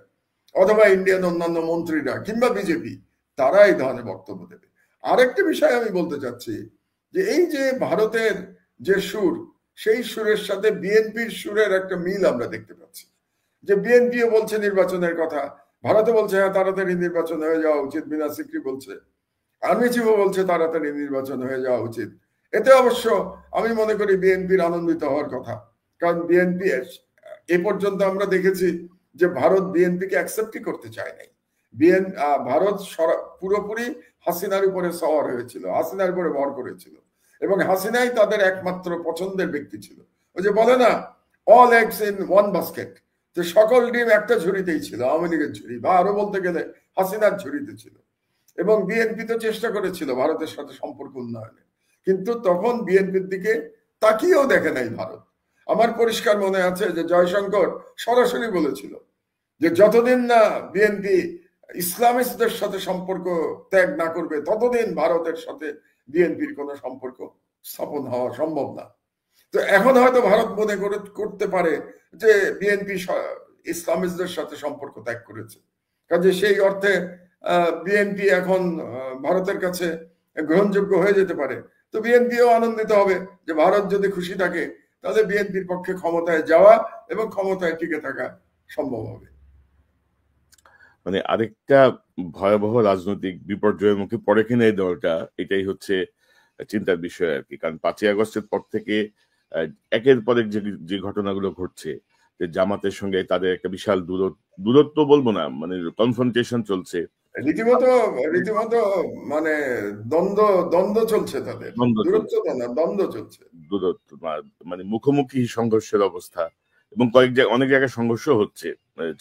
অথবা ইন্ডিয়ান অন্যান্য মন্ত্রীরা কিংবা বিজেপি, তারা এই ধরনের বক্তব্য দেবে। আরেকটি বিষয় আমি বলতে চাচ্ছি যে এই যে ভারতের যে সুর, সেই সুরের সাথে বিএনপির সুরের একটা মিল আমরা দেখতে পাচ্ছি। যে বিএনপিও বলছে নির্বাচনের কথা, ভারতে বলছে হ্যাঁ তাড়াতাড়ি নির্বাচন হয়ে যাওয়া উচিত, বিনা সিকরি বলছে, আর্মি চিফও বলছে তাড়াতাড়ি নির্বাচন হয়ে যাওয়া উচিত। এতে অবশ্য আমি মনে করি বিএনপির আনন্দিত হওয়ার কথা, কারণ বিএনপি এ পর্যন্ত আমরা দেখেছি যে ভারত বিএনপিকে অ্যাকসেপ্টই করতে চায় নাই। ভারত পুরোপুরি হাসিনার উপরে সওয়ার হয়েছিল, হাসিনার উপরে ভর করেছিল, এবং হাসিনাই তাদের একমাত্র পছন্দের ব্যক্তি ছিল। ওই যে বলে না, all eggs in one basket, যে সকল ডিম একটা ঝুড়িতেই ছিল, আওয়ামী লীগের ঝুড়ি, বা আরো বলতে গেলে হাসিনার ঝুড়িতে ছিল। এবং বিএনপি তো চেষ্টা করেছিল ভারতের সাথে সম্পর্ক উন্নয়নে, কিন্তু তখন বিএনপির দিকে তাকিয়েও দেখে নাই ভারত। আমার পরিষ্কার মনে আছে যে জয়শঙ্কর সরাসরি বলেছিল যে যতদিন না বিএনপি ইসলামিস্টদের সাথে সম্পর্ক ত্যাগ না করবে ততদিন ভারতের সাথে বিএনপির কোনো সম্পর্ক স্থাপন হওয়া সম্ভব না। তো এখন হয়তো ভারত মনে করতে পারে যে বিএনপি ইসলামিস্টদের সাথে সম্পর্ক ত্যাগ করেছে, কাজে সেই অর্থে বিএনপি এখন ভারতের কাছে গ্রহণযোগ্য হয়ে যেতে পারে। তো বিএনপিও আনন্দিত হবে যে ভারত যদি খুশি থাকে তাহলে বিএনপির পক্ষে ক্ষমতায় যাওয়া এবং ক্ষমতায় টিকে থাকা সম্ভব হবে। মানে আরেকটা ভয়াবহ রাজনৈতিক বিপর্যয়ের মুখে পড়ে কিনা এই দলটা, এটাই হচ্ছে চিন্তার বিষয় আর কি। কারণ 5ই আগস্টের পর থেকে একের পর এক যে ঘটনাগুলো ঘটছে, যে জামাতের সঙ্গে তাদের একটা বিশাল দূরত্ব বলবো না, মানে কনফ্রন্টেশন চলছে, রীতিমতো মানে দ্বন্দ্ব চলছে, তাদের দূরত্ব না, দ্বন্দ্ব চলছে, দূরত্ব মানে মুখোমুখি সংঘর্ষের অবস্থা, এবং অনেক জায়গায় সংঘর্ষ হচ্ছে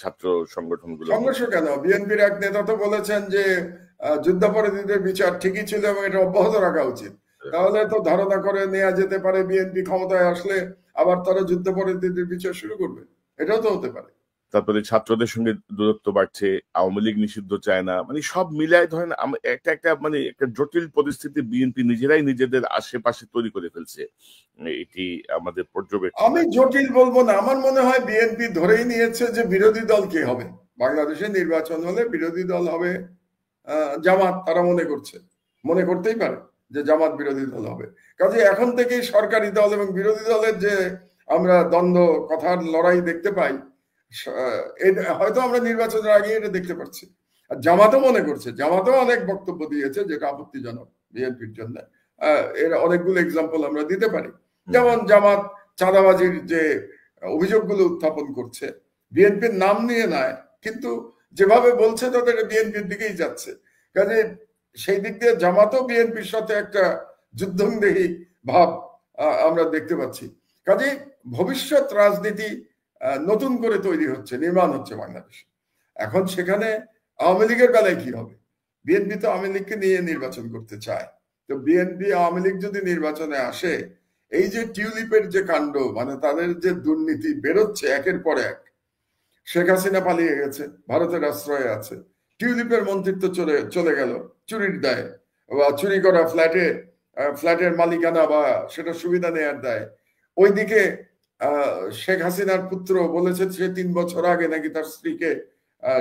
ছাত্র সংগঠনগুলো। সংঘর্ষ কেন? বিএনপির এক নেতা তো বলেছেন যে যুদ্ধাপরাধীদের বিচার ঠিকই ছিল এবং এটা অব্যাহত রাখা উচিত। তাহলে তো ধারণা করে নেওয়া যেতে পারে বিএনপি ক্ষমতায় আসলে আবার তারা যুদ্ধাপরাধীদের বিচার শুরু করবে, এটাও তো হতে পারে। তারপরে ছাত্রদের সঙ্গে দূরত্ব বাড়ছে, আওয়ামী লীগ নিষিদ্ধ চায় না, মানে সব মিলায় ধরেন একটা মানে একটা জটিল পরিস্থিতি বিএনপি নিজেরাই নিজেদের আশেপাশে তৈরি করে ফেলছে। এটি আমাদের পর্যবেক্ষণ। আমি জটিল বলবো না, আমার মনে হয় বিএনপি ধরেই নিয়েছে যে বিরোধী দল কে হবে বাংলাদেশে নির্বাচন হলে, বিরোধী দল হবে জামাত। তারা মনে করতেই পারে যে জামাত বিরোধী দল হবে। কাজে এখন থেকেই সরকারি দল এবং বিরোধী দলের যে আমরা দ্বন্দ্ব, কথার লড়াই দেখতে পাই, হয়তো আমরা নির্বাচনের আগে এটা দেখতে পাচ্ছি। আর জামাতও মনে করছে, জামাতও অনেক বক্তব্য দিয়েছে যেটা আপত্তিজনক বিএনপির জন্য। এর অনেকগুলো এক্সাম্পল আমরা দিতে পারি। যেমন জামাত চাঁদাবাজির যে অভিযোগগুলো উত্থাপন করছে, বিএনপির নাম নিয়ে নয়, কিন্তু যেভাবে বলছে তাদের বিএনপির দিকেই যাচ্ছে। কাজে সেই দিক দিয়ে জামাতও বিএনপির সাথে একটা যুদ্ধংদেহী ভাব আমরা দেখতে পাচ্ছি। কাজে ভবিষ্যৎ রাজনীতি নতুন করে তৈরি হচ্ছে, নির্মাণ হচ্ছে বাংলাদেশে। এখন সেখানে আওয়ামী লীগের বেলায় কি হবে? বিএনপি তো আওয়ামী লীগকে নিয়ে নির্বাচন করতে চায়। তো বিএনপি আওয়ামী লীগ যদি নির্বাচনে আসে, এই যে টিউলিপের যে কাণ্ড, মানে তাদের যে দুর্নীতি বেরোচ্ছে একের পর এক, শেখ হাসিনা পালিয়ে গেছে, ভারতের আশ্রয়ে আছে, টিউলিপের মন্ত্রিত্ব চলে গেল চুরির দায়ে, বা চুরি করা ফ্ল্যাটের মালিকানা বা সেটা সুবিধা নেয়ার দায়ে। ওইদিকে শেখ হাসিনার পুত্র বলেছে সে 3 বছর আগে নাকি তার স্ত্রীকে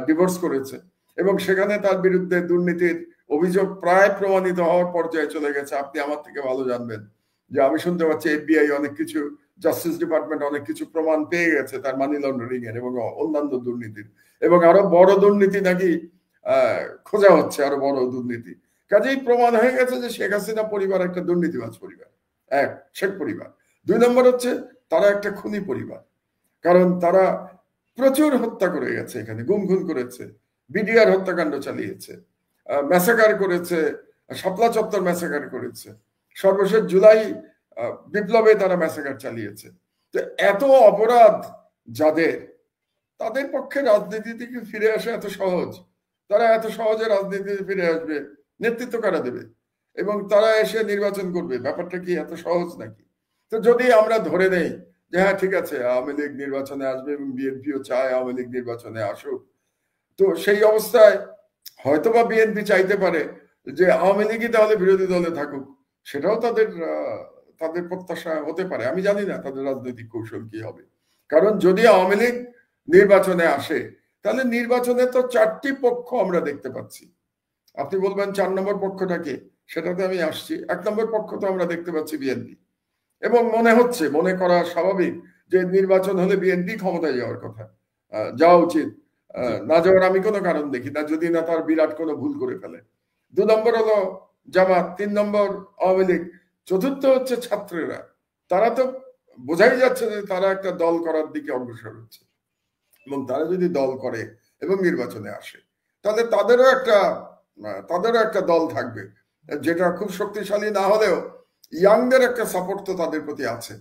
ডিভোর্স করেছে, এবং সেখানে তার বিরুদ্ধে দুর্নীতির অভিযোগ প্রায় প্রমাণিত হওয়ার পর্যায়ে চলে গেছে। আপনি আমার থেকে ভালো জানবেন যে আমি শুনতে পাচ্ছি FBI অনেক কিছু, জাস্টিস ডিপার্টমেন্ট অনেক কিছু প্রমাণ পেয়ে গেছে তার মানি লন্ডারিং এর এবং অন্যান্য দুর্নীতির, এবং আরো বড় দুর্নীতি নাকি খোঁজা হচ্ছে, আরো বড় দুর্নীতি। কাজেই প্রমাণ হয়ে গেছে যে শেখ হাসিনা পরিবার একটা দুর্নীতিবাজ পরিবার, এক শেখ পরিবার। 2 নম্বর হচ্ছে তারা একটা খুনি পরিবার, কারণ তারা প্রচুর হত্যা করে গেছে, এখানে গুম করেছে, বিডিআর হত্যাকাণ্ড চালিয়েছে, ম্যাসাকার করেছে, শাপলা চত্বর ম্যাসাকার করেছে, সর্বশেষ জুলাই বিপ্লবে তারা ম্যাসাকার চালিয়েছে। তো এত অপরাধ যাদের, তাদের পক্ষে রাজনীতি থেকে ফিরে আসা এত সহজ, তারা এত সহজে রাজনীতিতে ফিরে আসবে, নেতৃত্ব কারা দেবে এবং তারা এসে নির্বাচন করবে, ব্যাপারটা কি এত সহজ নাকি? তো যদি আমরা ধরে নেই যে হ্যাঁ ঠিক আছে আওয়ামী লীগ নির্বাচনে আসবে এবং বিএনপিও চায় আওয়ামী লীগ নির্বাচনে আসুক, তো সেই অবস্থায় হয়তোবা বিএনপি চাইতে পারে যে আওয়ামী লীগই তাহলে বিরোধী দলে থাকুক, সেটাও তাদের প্রত্যাশা হতে পারে। আমি জানি না তাদের রাজনৈতিক কৌশল কি হবে, কারণ যদি আওয়ামী লীগ নির্বাচনে আসে তাহলে নির্বাচনে তো 4টি পক্ষ আমরা দেখতে পাচ্ছি। আপনি বলবেন 4 নম্বর পক্ষটাকে, সেটাতে আমি আসছি। 1 নম্বর পক্ষ তো আমরা দেখতে পাচ্ছি বিএনপি, এবং মনে করা স্বাভাবিক যে নির্বাচন হলে বিএনপি ক্ষমতায় যাওয়ার কথা, যাওয়া উচিত, না যাওয়ার আমি কোনো কারণ দেখি না, যদি না তার বিরাট কোনো ভুল করে ফেলে। 2 নম্বর হলো জামাত, 3 নম্বর আওয়ামী লীগ, চতুর্থ হচ্ছে ছাত্রেরা। তারা তো বোঝাই যাচ্ছে যে তারা একটা দল করার দিকে অগ্রসর হচ্ছে, এবং তারা যদি দল করে এবং নির্বাচনে আসে, তাহলে তাদেরও একটা দল থাকবে, যেটা খুব শক্তিশালী না হলেও ইয়াংদের একটা সাপোর্ট তো তাদের প্রতি আছে।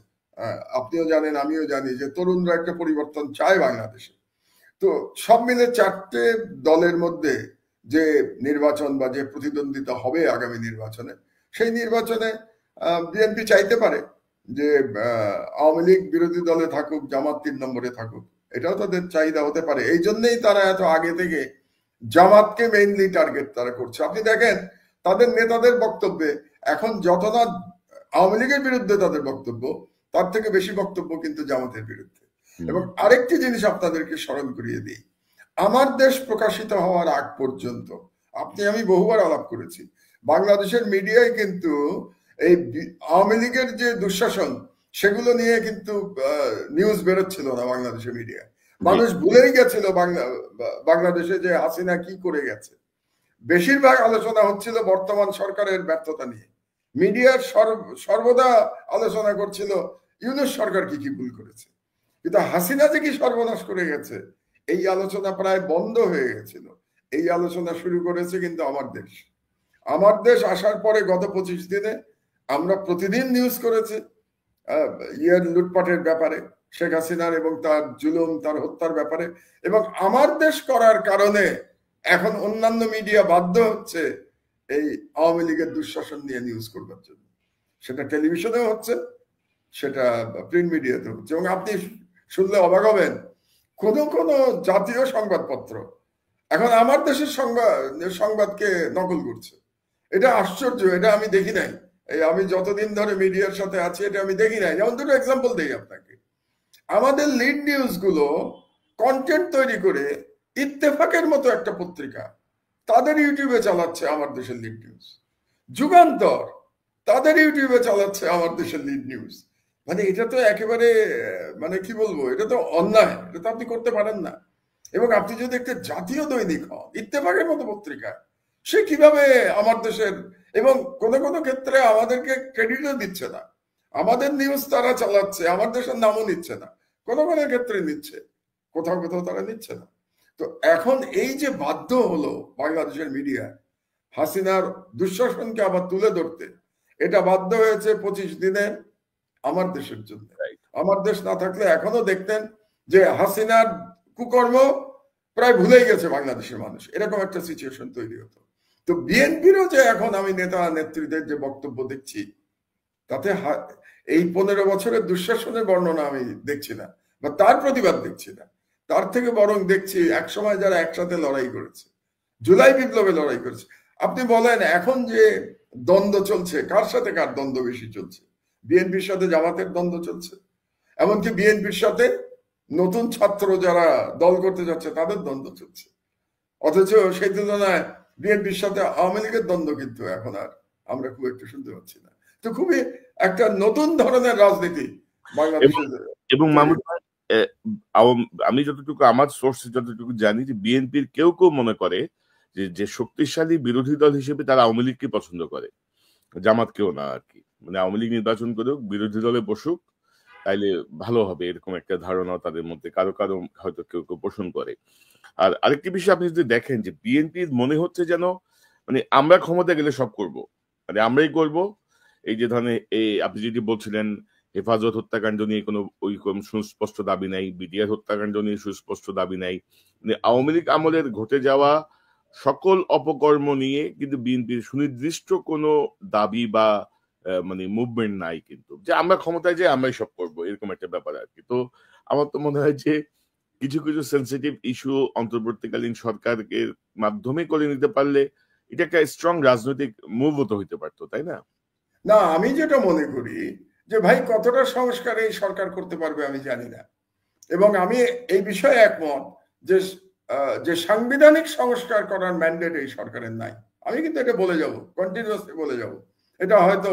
আপনিও জানেন, আমিও জানি যে তরুণরা একটা পরিবর্তন চায় বাংলাদেশে। তো সব মিলে চারটে দলের মধ্যে যে নির্বাচন বা যে প্রতিদ্বন্দ্বিতা হবে আগামী নির্বাচনে, সেই নির্বাচনে বিএনপি চাইতে পারে যে আওয়ামী লীগ বিরোধী দলে থাকুক, জামাত 3 নম্বরে থাকুক, এটাও তাদের চাহিদা হতে পারে। এই জন্যই তারা এত আগে থেকে জামাতকে মেইনলি টার্গেট তারা করছে। আপনি দেখেন তাদের নেতাদের বক্তব্যে এখন যত না আওয়ামী লীগের বিরুদ্ধে তাদের বক্তব্য, তার থেকে বেশি বক্তব্য কিন্তু জামাতের বিরুদ্ধে। এবং আরেকটি জিনিস আপনাদেরকে স্মরণ করিয়ে দিই, আমার দেশ প্রকাশিত হওয়ার আগ পর্যন্ত আপনি আমি বহুবার আলাপ করেছি, বাংলাদেশের মিডিয়ায় কিন্তু এই আওয়ামী লীগের যে দুঃশাসন সেগুলো নিয়ে কিন্তু নিউজ বেরোচ্ছিল না বাংলাদেশের মিডিয়ায়। মানুষ ভুলেই গেছিল বাংলাদেশে যে হাসিনা কি করে গেছে। বেশিরভাগ আলোচনা হচ্ছিল বর্তমান সরকারের ব্যর্থতা নিয়ে। মিডিয়ার সর্বদা আলোচনা করছিল ইউনূস সরকার কি কি ভুল করেছে, কিন্তু হাসিনা যে কি সর্বনাশ করে গেছে এই আলোচনা প্রায় বন্ধ হয়ে গেছিল। এই আলোচনা শুরু করেছে কিন্তু আমার দেশ আসার পরে গত 25 দিনে আমরা প্রতিদিন নিউজ করেছি লুটপাটের ব্যাপারে, শেখ হাসিনার এবং তার জুলুম, তার হত্যার ব্যাপারে। এবং আমার দেশ করার কারণে এখন অন্যান্য মিডিয়া বাধ্য হচ্ছে এই আওয়ামী লীগের দুঃশাসন নিয়ে নিউজ করবার জন্য। সেটা টেলিভিশনেও হচ্ছে, সেটা প্রিন্ট মিডিয়াতে হচ্ছে। এবং আপনি শুনলে অবাক হবেন, কোন কোন জাতীয় সংবাদপত্র এখন আমার দেশের সংবাদকে নকল করছে। এটা আশ্চর্য, এটা আমি দেখি নাই। আমি যতদিন ধরে মিডিয়ার সাথে আছি এটা আমি দেখি নাই। যেমন দুটো এক্সাম্পল দেই আপনাকে। আমাদের লিড নিউজ গুলো কন্টেন্ট তৈরি করে ইত্তেফাকের মতো একটা পত্রিকা তাদের ইউটিউবে চালাচ্ছে আমার দেশের লিড নিউজ। যুগান্তর তাদের ইউটিউবে চালাচ্ছে আমার দেশের লিড নিউজ। মানে এটা তো একেবারে মানে কি বলবো, এটা তো অন্যায়, এটা তো আপনি করতে পারেন না। এবং আপনি যদি একটা জাতীয় দৈনিক হন, ইত্তেফাকের মতো পত্রিকা, সে কিভাবে আমার দেশের, এবং কোনো কোনো ক্ষেত্রে আমাদেরকে ক্রেডিটও দিচ্ছে না। আমাদের নিউজ তারা চালাচ্ছে, আমার দেশের নামও নিচ্ছে না। কোনো কোনো ক্ষেত্রে নিচ্ছে, কোথাও কোথাও তারা নিচ্ছে না। তো এখন এই যে বাধ্য হলো বাংলাদেশের মিডিয়া হাসিনার দুঃশাসনকে আবার তুলে ধরতে, এটা বাধ্য হয়েছে 25 দিনে আমার দেশের জন্য। আমার দেশ না থাকলে এখনো দেখতেন যে হাসিনার কুকর্ম প্রায় ভুলেই গেছে বাংলাদেশের মানুষ, এরকম একটা সিচুয়েশন তৈরি হতো। তো বিএনপিরও যে এখন আমি নেতা নেত্রীদের যে বক্তব্য দেখছি, তাতে এই 15 বছরের দুঃশাসনের বর্ণনা আমি দেখছি না, বা তার প্রতিবাদ দেখছি না। তার থেকে বরং দেখছি একসময় যারা একসাথে লড়াই করেছে, জুলাই বিপ্লবে লড়াই করেছে। আপনি বলেন এখন যে দ্বন্দ্ব চলছে, কার সাথে কার দ্বন্দ্ব বেশি চলছে? বিএনপির সাথে জামাতের দ্বন্দ্ব চলছে, এমনকি বিএনপির সাথে নতুন ছাত্র যারা দল করতে যাচ্ছে তাদের দ্বন্দ্ব চলছে। অথচ সেই তুলনায় বিএনপির সাথে আওয়ামী লীগের দ্বন্দ্ব কিন্তু এখন আর আমরা খুব একটা শুনতে পাচ্ছি না। তো খুবই একটা নতুন ধরনের রাজনীতি বাংলাদেশে। এবং মামুন ভাই, আমি যতটুকু আমার সোর্সে যতটুকু জানি যে বিএনপির কেউ কেউ মনে করে যে শক্তিশালী বিরোধী দল হিসেবে তারা আওয়ামী লীগকে পছন্দ করে, জামাত কেউ না আর কি। মানে আওয়ামী লীগ নির্বাচন করুক, বিরোধী দলে বসুক, তাইলে ভালো হবে, এরকম একটা ধারণা তাদের মধ্যে কারো কারো হয়তো কেউ কেউ পোষণ করে। আর আরেকটি বিষয় আপনি যদি দেখেন যে বিএনপির মনে হচ্ছে যেন মানে আমরা ক্ষমতা গেলে সব করব, মানে আমরাই করব। এই যে ধরনের আপনি যদি বলছিলেন হেফাজত হত্যাকাণ্ড নিয়ে কোনো ওই সুস্পষ্ট দাবি নাই, বিডিআর হত্যাকাণ্ড নিয়ে সুস্পষ্ট দাবি নাই, মানে আওয়ামী লীগ আমলের ঘটে যাওয়া সকল অপকর্ম নিয়ে কিন্তু বিএনপির সুনির্দিষ্ট কোনো দাবি বা মানে মুভমেন্ট নাই, কিন্তু যে আমরা ক্ষমতায় যাই আমরাই সব করবো, এরকম একটা ব্যাপার আর কি। তো আমার তো মনে হয় যে কিছু কিছু সেন্সিটিভ ইস্যু অন্তর্বর্তীকালীন সরকারের মাধ্যমে করে নিতে পারলে এটা একটা স্ট্রং রাজনৈতিক মুভ তো হইতে পারতো, তাই না? না, আমি যেটা মনে করি যে ভাই কতটা সংস্কার এই সরকার করতে পারবে আমি জানি না, এবং আমি এই বিষয়ে একমত যে সাংবিধানিক সংস্কার করার ম্যান্ডেট এই সরকারের নাই। আমি কিন্তু এটা বলে যাব, কন্টিনিউয়াসলি বলে যাব। এটা হয়তো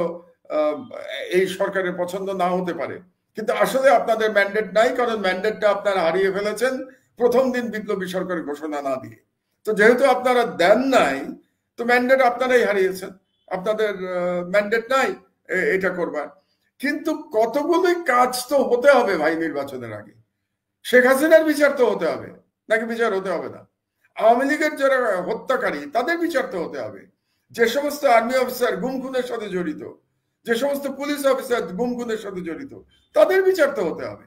এই সরকারের পছন্দ না হতে পারে, কিন্তু আসলে আপনাদের ম্যান্ডেট নাই, কারণ ম্যান্ডেটটা আপনারা হারিয়ে ফেলেছেন প্রথম দিন বিপ্লবী সরকারের ঘোষণা না দিয়ে। তো যেহেতু আপনারা দেন নাই, তো ম্যান্ডেট আপনারাই হারিয়েছেন, আপনাদের ম্যান্ডেট নাই, এটা করবা, কিন্তু কতগুলোই কাজ তো হতে হবে ভাই নির্বাচনের আগে। শেখ হাসিনার বিচার তো হতে হবে, নাকি বিচার হতে হবে না? আওয়ামী লীগের যারা হত্যাকারী তাদের বিচার তো হতে হবে। যে সমস্ত আর্মি অফিসার গুম খুনের সাথে জড়িত, যে সমস্ত পুলিশ অফিসার গুম খুনের সাথে জড়িত, তাদের বিচার তো হতে হবে।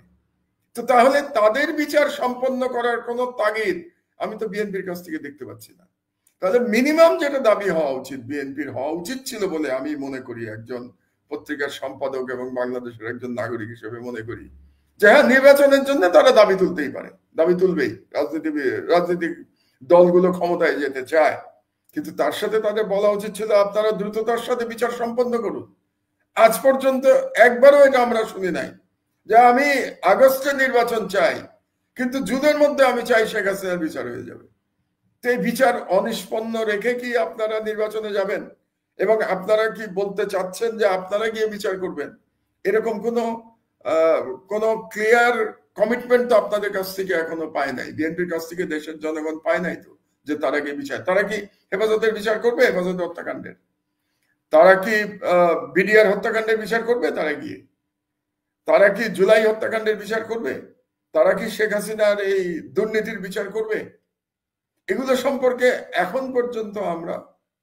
তো তাহলে তাদের বিচার সম্পন্ন করার কোনো তাগিদ আমি তো বিএনপির কাছ থেকে দেখতে পাচ্ছি না। তাহলে মিনিমাম যেটা দাবি হওয়া উচিত, বিএনপির হওয়া উচিত ছিল বলে আমি মনে করি, একজন পত্রিকার সম্পাদক এবং বাংলাদেশের একজন নাগরিক হিসেবে মনে করি, যে হ্যাঁ, নির্বাচনের জন্য তারা দাবি তুলতেই পারে, দাবি তুলবেই। রাজনৈতিক দলগুলো ক্ষমতায় যেতে চায়, কিন্তু তার সাথে তাদের বলা উচিত ছিল আপনারা দ্রুততার সাথে বিচার সম্পন্ন করুন। আজ পর্যন্ত একবারও এটা আমরা শুনি নাই যে আমি আগস্টে নির্বাচন চাই, কিন্তু জুনের মধ্যে আমি চাই শেখ হাসিনার বিচার হয়ে যাবে। তো এই বিচার অনিষ্পন্ন রেখে কি আপনারা নির্বাচনে যাবেন? এবং আপনারা কি বলতে চাচ্ছেন যে আপনারা গিয়ে বিচার করবেন? এরকম কোনো ক্লিয়ার কমিটমেন্ট তো আপনাদের কাছ থেকে এখনো পায় নাই, বিএনপির কাছ থেকে দেশের জনগণ পায় নাই তো, যে তারা গিয়ে বিচার, তারা কি হেফাজতের বিচার করবে, হেফাজত হত্যাকাণ্ডের? তারা কি বিডিআর হত্যাকাণ্ডের বিচার করবে? তারা কি জুলাই হত্যাকাণ্ডের বিচার করবে? তারা কি শেখ হাসিনার এই দুর্নীতির বিচার করবে? এগুলো সম্পর্কে এখন পর্যন্ত আমরা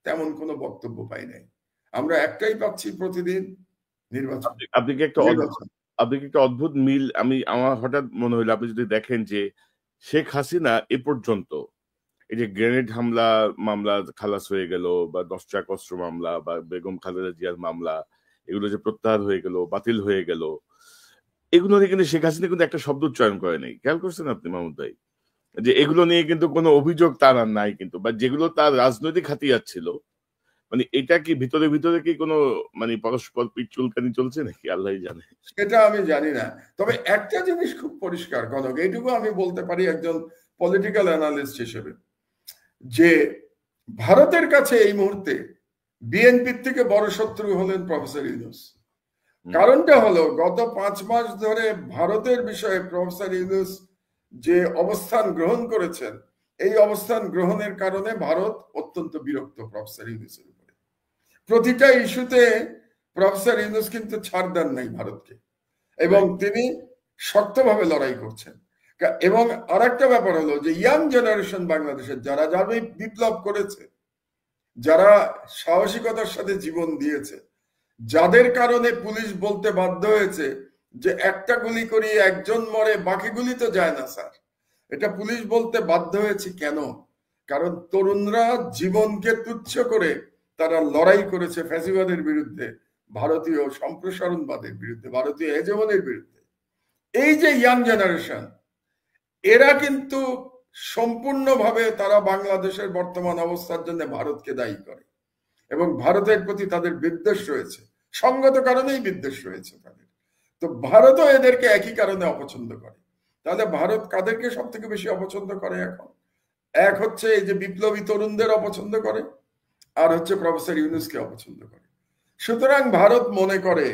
তেমন কোনো বক্তব্য পাই নাই। আমরা একটাই পাচ্ছি, প্রতিদিন নির্বাচন। আপনি কি একটা অদ্ভুত মিল আমার হঠাৎ মনে হইলো, আপনি যদি দেখেন যে শেখ হাসিনা এ পর্যন্ত এই যে গ্রেনেড হামলা মামলা খালাস হয়ে গেল, বা 10 ট্রাক অস্ত্র মামলা, বা বেগম খালেদা জিয়ার মামলা, এগুলো যে প্রত্যাহার হয়ে গেল, বাতিল হয়ে গেল, এগুলো নিয়ে কিন্তু শেখ হাসিনা কিন্তু একটা শব্দ চয়ন করে নাই। খেয়াল করছেন আপনি মাহমুদ ভাই? যে এগুলো নিয়ে কিন্তু কোনো অভিযোগ তার আর নাই, কিন্তু বা যেগুলো তার রাজনৈতিক হাতিয়ার ছিল, মানে এটা কি ভিতরে ভিতরে কি কোনো মানে পরস্পর পিঠ চুলকানি চলছে নাকি আল্লাহ জানে, সেটা আমি জানি না। তবে একটা জিনিস খুব পরিষ্কার, কনক, এইটুকু আমি বলতে পারি একজন পলিটিক্যাল অ্যানালিস্ট হিসেবে, যে ভারতের কাছে এই মুহূর্তে বিএনপির থেকে বড় শত্রু হলেন প্রফেসর ইউনূস। কারণটা হলো, গত 5 মাস ধরে ভারতের বিষয়ে প্রফেসর ইউনূস যে অবস্থান গ্রহণ করেছেন, এই অবস্থান গ্রহণের কারণে ভারত অত্যন্ত বিরক্ত প্রফেসর ইউনূসের উপরে। প্রতিটা ইস্যুতে প্রফেসর ইউনূস কিন্তু ছাড় দেন নাই ভারতকে, এবং তিনি শক্তভাবে লড়াই করছেন। এবং আরেকটা ব্যাপার হলো যে ইয়াং জেনারেশন বাংলাদেশের যারা বিপ্লব করেছে, যারা সাহসিকতার সাথে জীবন দিয়েছে, যাদের কারণে পুলিশ বলতে বাধ্য হয়েছে যে একটা গুলি করি একজন মরে, বাকি গুলি তো যায় না স্যার, এটা পুলিশ বলতে বাধ্য হয়েছে কেন? কারণ তরুণরা জীবনকে তুচ্ছ করে তারা লড়াই করেছে ফ্যাসিবাদের বিরুদ্ধে, ভারতীয় সম্প্রসারণবাদের বিরুদ্ধে, ভারতীয় হেজেমনির বিরুদ্ধে। এই যে ইয়াং জেনারেশন, এরা কিন্তু সম্পূর্ণভাবে তারা বাংলাদেশের বর্তমান অবস্থার জন্য ভারতকে দায়ী করে, এবং ভারতের প্রতি তাদের বিদ্বেষ রয়েছে, সঙ্গত কারণেই বিদ্বেষ রয়েছে তাদের। তো ভারতও এদেরকে একই কারণে অপছন্দ করে। তাহলে ভারত কাদেরকে সব থেকে বেশি অপছন্দ করে এখন? এক হচ্ছে এই যে বিপ্লবী তরুণদের অপছন্দ করে, আর হচ্ছে প্রফেসর ইউনূসকে অপছন্দ করে। সুতরাং ভারত মনে করে,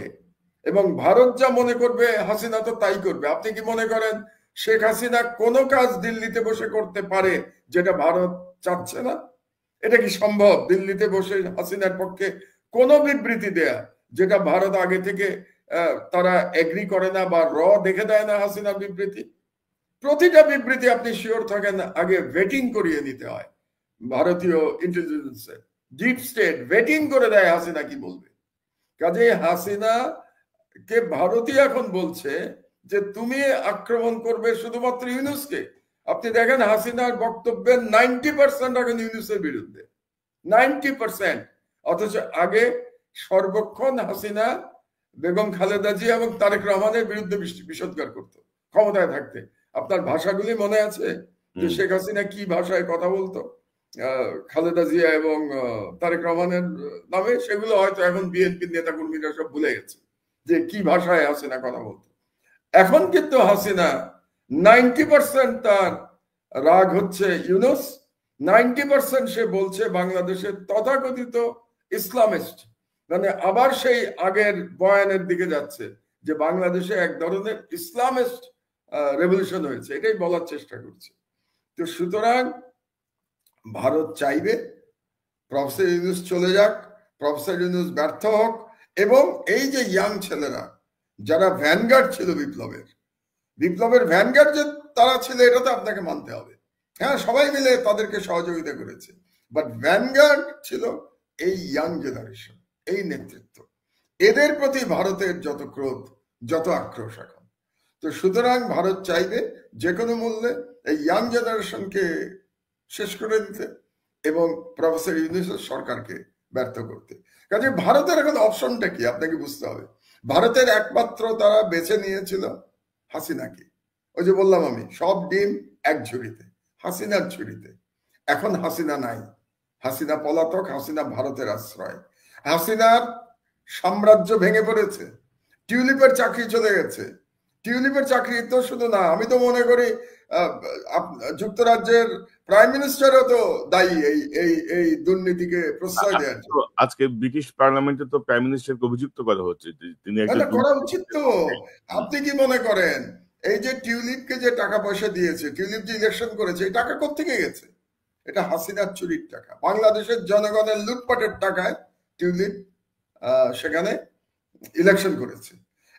এবং ভারত যা মনে করবে হাসিনা তো তাই করবে। আপনি কি মনে করেন শেখ হাসিনা কোনো কাজ দিল্লিতে বসে করতে পারে যেটা ভারত চাচ্ছে না? এটা কি সম্ভব দিল্লিতে বসে হাসিনার পক্ষে কোন বিবৃতি দেয়া যেটা ভারত আগে থেকে তারা এগ্রি করে না বা দেখে দেয় না হাসিনার বিবৃতি? প্রতিটা বিবৃতি আপনি শিওর থাকেন আগে ভেটিং করিয়ে নিতে হয়। ভারতীয় ইন্টেলিজেন্সে ডিপ স্টেট ভেটিং করে দেয় হাসিনা কি বলবে। কাজে হাসিনা কে ভারতীয় এখন বলছে যে তুমি আক্রমণ করবে শুধুমাত্র ইউনূসকে। আপনি দেখেন হাসিনার বক্তব্যের 90% এখন ইউনূসের বিরুদ্ধে, 90%। অথচ আগে সর্বক্ষণ হাসিনা বেগম খালেদা জিয়া এবং তারেক রহমানের বিরুদ্ধে বিষোদ্গার করতো ক্ষমতায় থাকতে। আপনার ভাষাগুলি মনে আছে যে শেখ হাসিনা কি ভাষায় কথা বলতো খালেদা জিয়া এবং তারেক রহমানের নামে? সেগুলো হয়তো এখন বিএনপির নেতাকর্মীরা সব ভুলে গেছে যে কি ভাষায় হাসিনা কথা বলতো। এখন কিন্তু হাসিনা 90% তার রাগ হচ্ছে ইউনূস, 90% সে বলছে বাংলাদেশের তথাকথিত ইসলামিস্ট, মানে আবার সেই আগের বয়ানের দিকে যাচ্ছে যে বাংলাদেশে এক ধরনের ইসলামিস্ট রেভলিউশন হয়েছে, এটাই বলার চেষ্টা করছে। তো সুতরাং ভারত চাইবে প্রফেসর ইউনূস চলে যাক, প্রফেসর ইউনূস ব্যর্থ হোক, এবং এই যে ইয়াং ছেলেরা যারা ভ্যানগার্ড ছিল বিপ্লবের ভ্যানগার্ড যে তারা ছিল, এটা তো আপনাকে মানতে হবে। হ্যাঁ, সবাই মিলে তাদেরকে সহযোগিতা করেছে, বাট ভ্যানগার্ড ছিল এই ইয়াং জেনারেশন, এই নেতৃত্ব। এদের প্রতি ভারতের যত ক্রোধ, যত আক্রোশ এখন। তো সুতরাং ভারত চাইবে যে কোনো মূল্যে এই ইয়াং জেনারেশনকে শেষ করে দিতে এবং প্রফেসর ইউনূসের সরকারকে ব্যর্থ করতে। কাজে ভারতের এখন অপশনটা কি আপনাকে বুঝতে হবে। ভারতের একমাত্র তারা বেছে নিয়েছিল হাসিনাকে। ওই যে বললাম আমি, সব ডিম এক ঝুড়িতে, হাসিনার ঝুড়িতে। এখন হাসিনা নাই, হাসিনা পলাতক, হাসিনা ভারতের আশ্রয়। হাসিনার সাম্রাজ্য ভেঙে পড়েছে, টিউলিপের চাকরি চলে গেছে। টিউলিপের চাকরি তো শুধু না, আমি তো মনে করি যুক্তরাজ্যের প্রাইম মিনিস্টারও তো দায়ী এই দুর্নীতিকে প্রশ্রয় দেওয়ার জন্য। আজকে ব্রিটিশ পার্লামেন্টে তো প্রাইম মিনিস্টারকে অভিযুক্ত করা হচ্ছে, তিনি করা উচিত তো। আপনি কি মনে করেন এই যে টিউলিপকে যে টাকা পয়সা দিয়েছে, টিউলিপ যে ইলেকশন করেছে, এই টাকা কোত্থেকে গেছে? এটা হাসিনার চুরির টাকা, বাংলাদেশের জনগণের লুটপাটের টাকায় টিউলিপ সেখানে ইলেকশন করেছে।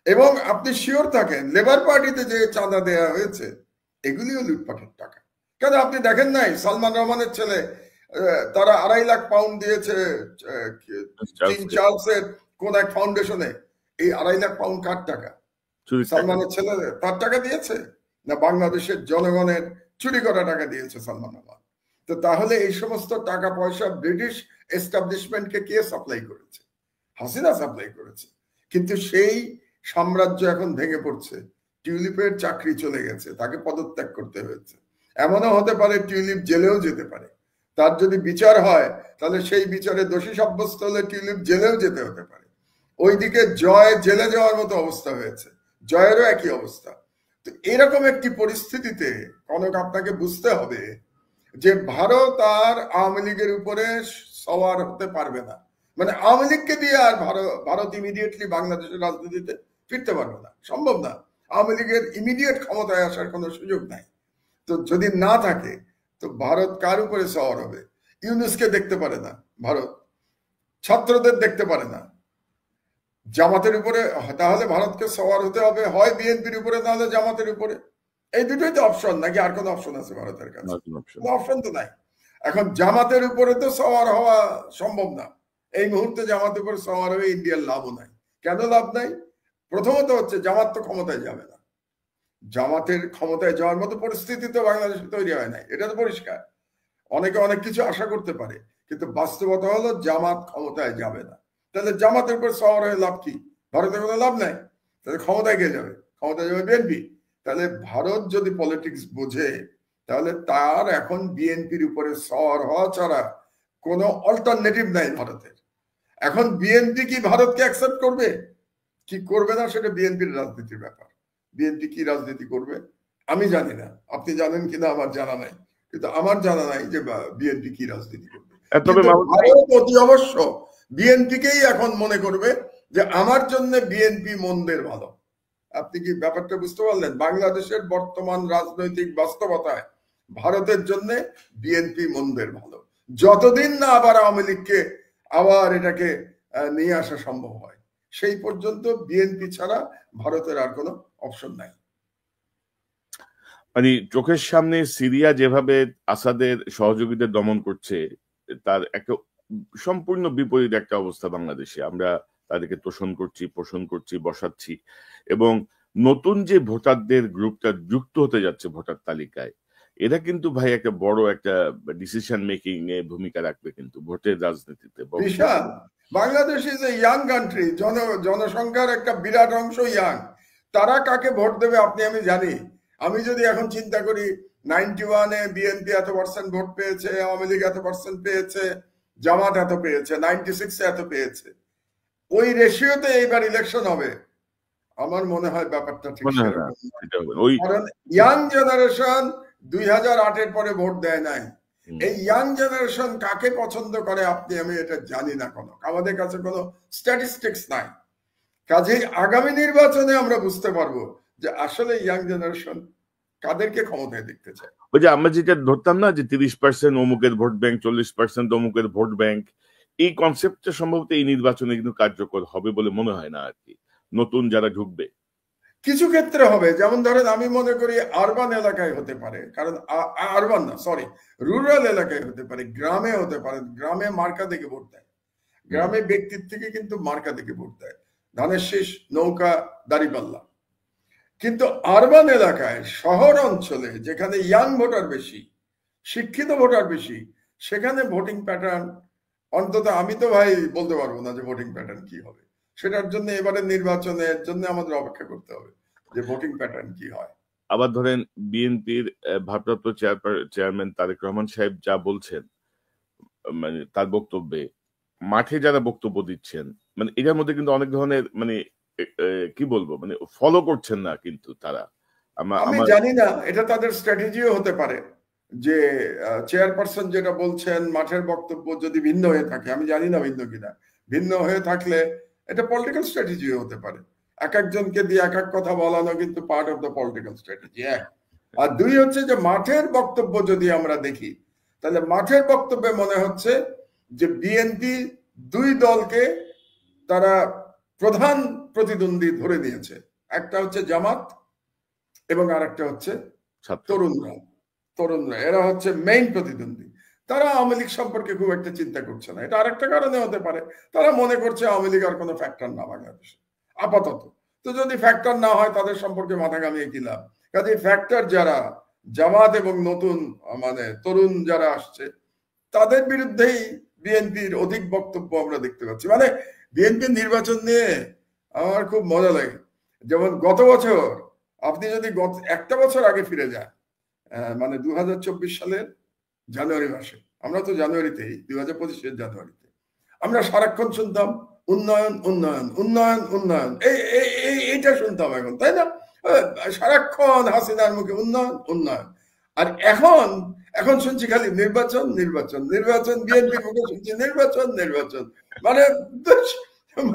এবং আপনি শিওর থাকেন লেবার পার্টিতে যে চাঁদা দেওয়া হয়েছে এগুলিও লুটপাটের টাকা। কেন আপনি দেখেন নাই সালমান রহমানের ছেলে, তারা 2.5 লাখ পাউন্ড দিয়েছে কিং চার্লসের কোন এক ফাউন্ডেশনে। এই 2.5 লাখ পাউন্ড কার টাকা? সালমানের ছেলে তার টাকা দিয়েছে না বাংলাদেশের জনগণের চুরি করা টাকা দিয়েছে সালমান রহমান? তো তাহলে এই সমস্ত টাকা পয়সা ব্রিটিশ এস্টাবলিশমেন্টকে কে সাপ্লাই করেছে? হাসিনা সাপ্লাই করেছে। কিন্তু সেই সাম্রাজ্য এখন ভেঙে পড়ছে, টিউলিপের চাকরি চলে গেছে, তাকে পদত্যাগ করতে হয়েছে। এমনও হতে পারে টিউলিপ জেলেও যেতে পারে। তার যদি বিচার হয় তাহলে সেই বিচারে দোষী সাব্যস্ত হলে টিউলিপ জেলেও যেতে হতে পারে। ওইদিকে জয় জেলে যাওয়ার মতো অবস্থা হয়েছে, জয়েরও একই অবস্থা। তো এরকম একটি পরিস্থিতিতে কনক আপনাকে বুঝতে হবে যে ভারত আর আওয়ামী লীগের উপরে সওয়ার হতে পারবে না। মানে আওয়ামী লীগকে দিয়ে আর ভারত ইমিডিয়েটলি বাংলাদেশের রাজনীতিতে ফিরতে পারবে না, সম্ভব না। আওয়ামী লীগের ইমিডিয়েট ক্ষমতায় আসার কোনো সুযোগ নাই। তো যদি না থাকে তো ভারত কার উপরে সওয়ার হবে? ইউনূসকে দেখতে পারে না ভারত, ছাত্রদের দেখতে পারে না, জামাতের উপরে। তাহলে ভারতকে সওয়ার হতে হবে হয় বিএনপির উপরে, তাহলে জামাতের উপরে। এই দুটোই তো অপশন, নাকি আর কোনো অপশন আছে ভারতের কাছে? অপশন তো নাই। এখন জামাতের উপরে তো সওয়ার হওয়া সম্ভব না এই মুহূর্তে। জামাতের উপরে সওয়ার হয়ে ইন্ডিয়ার লাভও নাই। কেন লাভ নাই? প্রথমত হচ্ছে জামাত তো ক্ষমতায় যাবে না। জামাতের ক্ষমতায় যাওয়ার মতো পরিস্থিতি তো বাংলাদেশে তৈরি হয় নাই, এটা তো পরিষ্কার। অনেকে অনেক কিছু আশা করতে পারে, কিন্তু বাস্তবতা হলো জামাত ক্ষমতায় যাবে না। তাহলে জামাতের উপর সওয়ার হয়ে লাভ কি? ভারতের কোনো লাভ নাই। তাহলে ক্ষমতায় কে যাবে? ক্ষমতায় যাবে বিএনপি। তাহলে ভারত যদি পলিটিক্স বোঝে তাহলে তার এখন বিএনপির উপরে সওয়ার হওয়া ছাড়া কোনো অল্টারনেটিভ নাই ভারতের। এখন বিএনপি কি ভারতকে অ্যাকসেপ্ট করবে কি করবে না সেটা বিএনপির রাজনীতির ব্যাপার। বিএনপি কি রাজনীতি করবে আমি জানি না, আপনি জানেন কিনা আমার জানা নাই, কিন্তু আমার জানা নাই যে বিএনপি কি রাজনীতি করবে। ভারত অতি অবশ্য বিএনপিকেই এখন মনে করবে যে আমার জন্য বিএনপি মন্দের ভালো। আপনি কি ব্যাপারটা বুঝতে পারলেন? বাংলাদেশের বর্তমান রাজনৈতিক বাস্তবতায় ভারতের জন্য বিএনপি মন্দের ভালো, যতদিন না আবার আওয়ামী লীগকে আবার এটাকে নিয়ে আসা সম্ভব হয় সেই পর্যন্ত বিএনপি ছাড়া ভারতের আর কোনো অপশন নাই। মানে চোখের সামনে সিরিয়া যেভাবে আসাদের সহযোগীদের দমন করছে তার একটা সম্পূর্ণ বিপরীত একটা অবস্থা বাংলাদেশে। আমরা তাদেরকে তোষণ করছি, পোষণ করছি, বসাচ্ছি, এবং নতুন যে ভোটারদের গ্রুপটা যুক্ত হতে যাচ্ছে ভোটার তালিকায়, এরা কিন্তু ভাই একটা বড় একটা ডিসিশন মেকিং এ ভূমিকা রাখবে কিন্তু ভোটের রাজনীতিতে। বিশাল। Bangladesh is a young country, জনসংখ্যার একটা বিরাট অংশ ইয়াং। তারা কাকে ভোট দেবে আপনি আমি জানি। আমি যদি এখন চিন্তা করি 91-এ বিএনপি এত % ভোট পেয়েছে, আওয়ামী লীগ এত % পেয়েছে, জামাত এত পেয়েছে, 96-এ এত পেয়েছে, ওই রেশিওতে এইবার ইলেকশন হবে, আমার মনে হয় ব্যাপারটা ঠিক কারণ ইয়াং জেনারেশন 2008-এর পরে ভোট দেয় নাই। এই ইয়াং জেনারেশন কাকে পছন্দ করে আপনি আমি এটা জানি না, কোনো আমাদের কাছে কোনো স্ট্যাটিস্টিক্স নাই। কাজেই আগামী নির্বাচনে আমরা বুঝতে পারবো যে আসলে ইয়াং জেনারেশন কাদেরকে ক্ষমতায় দেখতে চায়। ওই যে আমরা যেটা ধরতাম না যে 30% অমুকের ভোট ব্যাংক, 40% অমুকের ভোট ব্যাংক, এই কনসেপ্টটা সম্ভবত এই নির্বাচনে কিন্তু কার্যকর হবে বলে মনে হয় না আর কি, নতুন যারা ঢুকবে। কিছু ক্ষেত্রে হবে, যেমন ধরেন আমি মনে করি আরবান এলাকায় হতে পারে, কারণ আরবান না সরি রুরাল এলাকায় হতে পারে, গ্রামে হতে পারে, গ্রামে মার্কা দেখে ভোট দেয়, গ্রামে ব্যক্তির থেকে কিন্তু মার্কা দেখে ভোট দেয়, ধানের শীষ, নৌকা, দাঁড়িপাল্লা। কিন্তু আরবান এলাকায়, শহর অঞ্চলে যেখানে ইয়াং ভোটার বেশি, শিক্ষিত ভোটার বেশি, সেখানে ভোটিং প্যাটার্ন অন্তত আমি তো ভাই বলতে পারবো না যে ভোটিং প্যাটার্ন কি হবে। সেটার জন্য এবারে নির্বাচনের জন্য আমাদের অপেক্ষা করতে হবে যে ভোটিং প্যাটার্ন কি হয়। আবার ধরেন বিএনপির ভারপ্রাপ্ত চেয়ারম্যান তারেক রহমান সাহেব যা বলছেন, মানে তার বক্তব্যে মাঠে যারা বক্তব্য দিচ্ছেন, মানে এটার মধ্যে কিন্তু অনেক ধরনের মানে কি বলবো, মানে ফলো করছেন না কিন্তু তারা। আমি জানি না, এটা তাদের স্ট্র্যাটেজিও হতে পারে যে চেয়ারপারসন যেটা বলছেন মাঠের বক্তব্য যদি ভিন্ন হয়ে থাকে, আমি জানি না ভিন্ন কিনা, ভিন্ন হয়ে থাকলে এটা পলিটিক্যাল স্ট্র্যাটেজিও হতে পারে। এক একজনকে দিয়ে এক এক কথা বলানো কিন্তু part of the political strategy, এক। আর দুই হচ্ছে যে মাঠের বক্তব্য যদি আমরা দেখি, তাহলে মাঠের বক্তব্যে মনে হচ্ছে যে বিএনপি দুই দলকে তারা প্রধান প্রতিদ্বন্দ্বী ধরে নিয়েছে, একটা হচ্ছে জামাত এবং আরেকটা হচ্ছে তরুণরা, এরা হচ্ছে মেইন প্রতিদ্বন্দ্বী। তারা আওয়ামী লীগ সম্পর্কে খুব একটা চিন্তা করছে না। এটা আরেকটা কারণে হতে পারে, তারা মনে করছে আওয়ামী লীগ আর কোনো ফ্যাক্টর না বাংলাদেশে আপাতত। তো যদি ফ্যাক্টর না হয় তাদের সম্পর্কে মাথা ঘামিয়ে কি লাভ? কাজে ফ্যাক্টর যারা জামাত এবং নতুন মানে তরুণ যারা আসছে, তাদের বিরুদ্ধেই বিএনপির অধিক বক্তব্য আমরা দেখতে পাচ্ছি। মানে বিএনপির নির্বাচন নিয়ে আমার খুব মজা লাগে। যেমন গত বছর আপনি যদি একটা বছর আগে ফিরে যান, মানে 2024 সালের জানুয়ারি মাসে, আমরা তো জানুয়ারিতেই 2025 জানুয়ারিতে আমরা সারাক্ষণ শুনতাম উন্নয়ন উন্নয়ন উন্নয়ন উন্নয়ন, এইটা শুনতাম এখন, তাই না? সারাক্ষণ হাসিনার মুখে উন্নয়ন উন্নয়ন। আর এখন শুনছি খালি নির্বাচন নির্বাচন নির্বাচন, বিএনপির মুখে শুনছি নির্বাচন নির্বাচন। মানে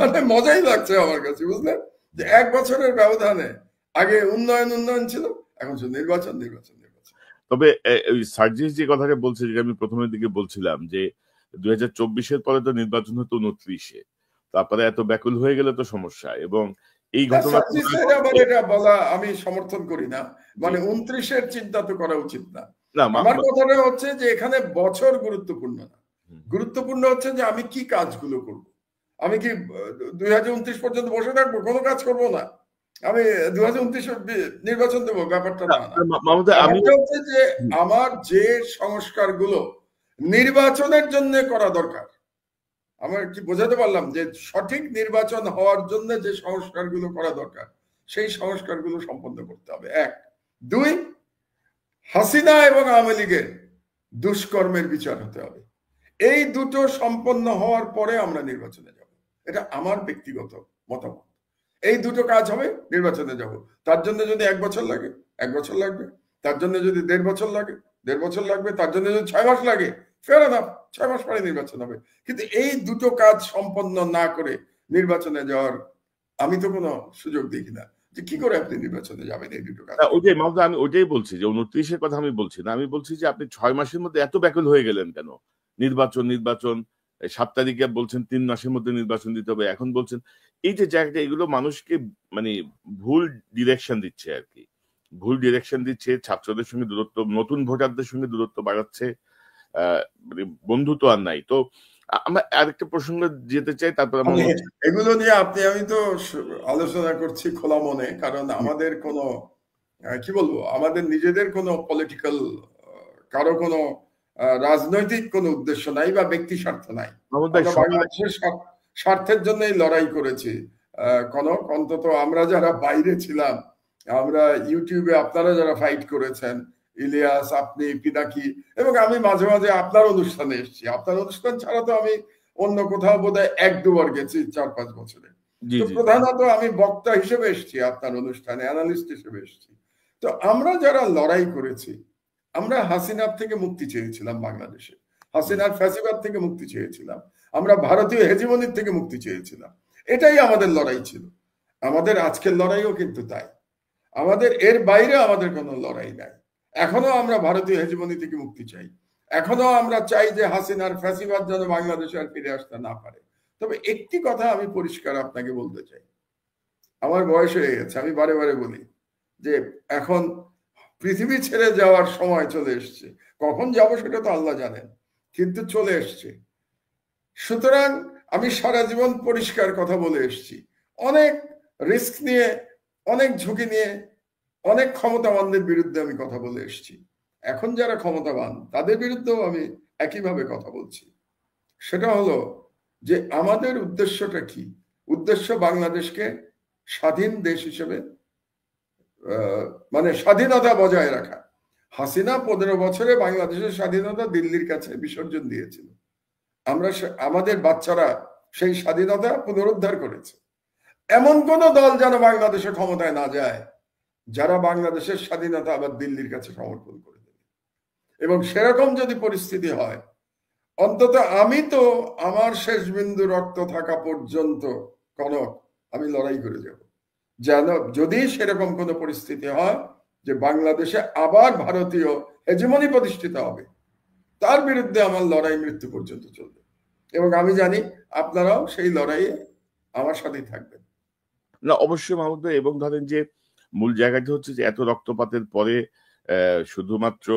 মানে মজাই লাগছে আমার কাছে, বুঝলেন? যে এক বছরের ব্যবধানে আগে উন্নয়ন উন্নয়ন ছিল, এখন শুধু নির্বাচন নির্বাচন নির্বাচন। তবে সার্জিস যে কথাটা বলছে, যেটা আমি প্রথমের দিকে বলছিলাম যে 2024-এর পরে তো নির্বাচন হতো 29-এ, তারপরে এত ব্যাকুল হয়ে গেলে তো সমস্যা। এবং এই ঘটনা এটা বলা আমি সমর্থন করি না, মানে 29-এর চিন্তা তো করা উচিত না। আমার কথাটা হচ্ছে যে এখানে বছর গুরুত্বপূর্ণ না, গুরুত্বপূর্ণ হচ্ছে যে আমি কি কাজগুলো করব। আমি কি 2029 পর্যন্ত বসে থাকবো, কোনো কাজ করবো না, আমি 2029 নির্বাচন দেবো? ব্যাপারটা না। হচ্ছে যে আমার যে সংস্কারগুলো নির্বাচনের জন্য করা দরকার, আমার কি বোঝাতে পারলাম? যে সঠিক নির্বাচন হওয়ার জন্য যে সংস্কারগুলো করা দরকার, সেই সংস্কারগুলো সম্পন্ন করতে হবে, এক। দুই, হাসিনা এবং আওয়ামী লীগের দুষ্কর্মের বিচার হতে হবে। এই দুটো সম্পন্ন হওয়ার পরে আমরা নির্বাচনে যাব, এটা আমার ব্যক্তিগত মতামত। এই দুটো কাজ হবে, নির্বাচনে যাব। তার জন্য যদি 1 বছর লাগে 1 বছর লাগবে, তার জন্য যদি 1.5 বছর লাগে 1.5 বছর লাগবে, তার জন্য যদি 6 মাস লাগে, ফেয়ার এনাফ, 6 মাস পরে নির্বাচন হবে। কিন্তু এই দুটো কাজ সম্পন্ন না করে নির্বাচনে যাওয়ার আমি তো কোনো সুযোগ দেখি না। যে কি করে আপনি নির্বাচনে যাবেন এই দুটো কাজ? ওইটাই মাহমুদা, আমি ওইটাই বলছি যে 29-এর কথা আমি বলছি না, আমি বলছি যে আপনি 6 মাসের মধ্যে এত ব্যাকুল হয়ে গেলেন কেন? নির্বাচন নির্বাচন 7 তারিখে বলছেন 3 মাসের মধ্যে নির্বাচন দিতে হবে, এখন বলছেন এই যে জায়গাটা, এগুলো মানুষকে মানে ভুল ডিরেকশন দিচ্ছে আর কি, ভুল ডিরেকশন দিচ্ছে। ছাত্রদের সঙ্গে দূরত্ব, নতুন ভোটারদের সঙ্গে দূরত্ব বাড়াচ্ছে, মানে বন্ধুত্ব আর নাই। তো আমরা আরেকটা প্রসঙ্গে যেতে চাই, তারপর এগুলো নিয়ে আমি তো আলোচনা করছি খোলা মনে, কারণ আমাদের কোনো কি বলবো, আমাদের নিজেদের কোনো পলিটিক্যাল, কারো কোনো রাজনৈতিক কোনো উদ্দেশ্য নাই বা ব্যক্তি স্বার্থ নাই। বাংলাদেশের স্বার্থের জন্যই লড়াই করেছি। অন্তত আমরা যারা বাইরে ছিলাম, আমরা ইউটিউবে আপনারা যারা ফাইট করেছেন, ইলিয়াস, আপনি, পিনাকি, এবং আমি মাঝে মাঝে আপনার অনুষ্ঠানে এসেছি। আপনার অনুষ্ঠান ছাড়া তো আমি অন্য কোথাও বোধহয় 1-2 বার গেছি 4-5 বছরে। প্রধানত আমি বক্তা হিসেবে এসেছি আপনার অনুষ্ঠানে, অ্যানালিস্ট হিসেবে এসেছি। তো আমরা যারা লড়াই করেছি, আমরা হাসিনার থেকে মুক্তি চেয়েছিলাম, বাংলাদেশে হাসিনার ফ্যাসিবাদ থেকে মুক্তি চেয়েছিলাম, আমরা ভারতীয় হেজিমনির থেকে মুক্তি চেয়েছিলাম। এটাই আমাদের লড়াই ছিল। আমাদের আজকের লড়াইও কিন্তু তাই। আমাদের এর বাইরে আমাদের কোনো লড়াই নাই। এখনো আমরা ভারতীয় হেজিমনি থেকে মুক্তি চাই, এখনো আমরা চাই যে হাসিনার ফ্যাসিবাদ যেন বাংলাদেশে আর ফিরে আসতে না পারে। তবে একটি কথা আমি পরিষ্কার আপনাকে বলতে চাই, আমার বয়স হয়ে গেছে, আমি বারে বারে বলি যে এখন পৃথিবী ছেড়ে যাওয়ার সময় চলে এসছে। কখন যাব সেটা তো আল্লাহ জানেন, কিন্তু চলে এসছে। সুতরাং আমি সারা জীবন পরিষ্কার কথা বলে এসছি, অনেক রিস্ক নিয়ে, অনেক ঝুঁকি নিয়ে, অনেক ক্ষমতাবানদের বিরুদ্ধে আমি কথা বলে এসছি। এখন যারা ক্ষমতাবান তাদের বিরুদ্ধেও আমি একইভাবে কথা বলছি। সেটা হলো যে আমাদের উদ্দেশ্যটা কি? উদ্দেশ্য বাংলাদেশকে স্বাধীন দেশ হিসেবে মানে স্বাধীনতা বজায় রাখা। হাসিনা 15 বছরে বাংলাদেশের স্বাধীনতা দিল্লির কাছে বিসর্জন দিয়েছিল। আমরা আমাদের বাচ্চারা সেই স্বাধীনতা পুনরুদ্ধার করেছে। এমন কোন দল যেন বাংলাদেশে ক্ষমতায় না যায় যারা বাংলাদেশের স্বাধীনতা আবার দিল্লির কাছে সমর্পণ করে দেবে। এবং সেরকম যদি পরিস্থিতি হয়, অন্তত আমি তো আমার শেষ বিন্দু রক্ত থাকা পর্যন্ত কনক আমি লড়াই করে যাব, যেন যদি সেরকম কোনো পরিস্থিতি হয় যে বাংলাদেশে আবার ভারতীয় হেজেমনি প্রতিষ্ঠিত হবে, তার বিরুদ্ধে আমার লড়াই মৃত্যু পর্যন্ত চলবে। এবং আমি জানি আপনারাও সেই লড়াইয়ে আমার সাথেই থাকবেন। না, অবশ্যই মাহমুদ ভাই। এবং ধরেন যে মূল জায়গাটি হচ্ছে যে এত রক্তপাতের পরে শুধুমাত্র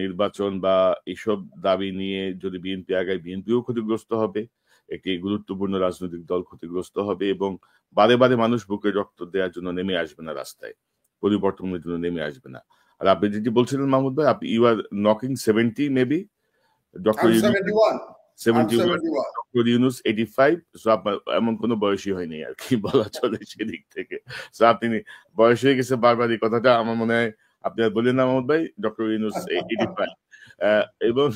নির্বাচন বা এইসব দাবি নিয়ে যদি বিএনপি আগায়, বিএনপিও ক্ষতিগ্রস্ত হবে, একটি গুরুত্বপূর্ণ রাজনৈতিক দল ক্ষতিগ্রস্ত হবে, এবং বারে বারে মানুষ বুকে রক্ত দেওয়ার জন্য নেমে আসবে না, রাস্তায় পরিবর্তনের জন্য নেমে আসবে না। আর আপনি যেটি বলছিলেন মাহমুদ ভাই, আপনি you are knocking 70 maybe, doctor 85, আপনার এমন কোনো বয়সই হয়নি আর কি বলা চলে সেদিক থেকে। আপনি বয়স হয়ে গেছে বারবার, এই কথাটা আমার মনে হয় আপনি আর বললেন না মাহমুদ ভাই, ডক্টর ইউনুস 85। এবং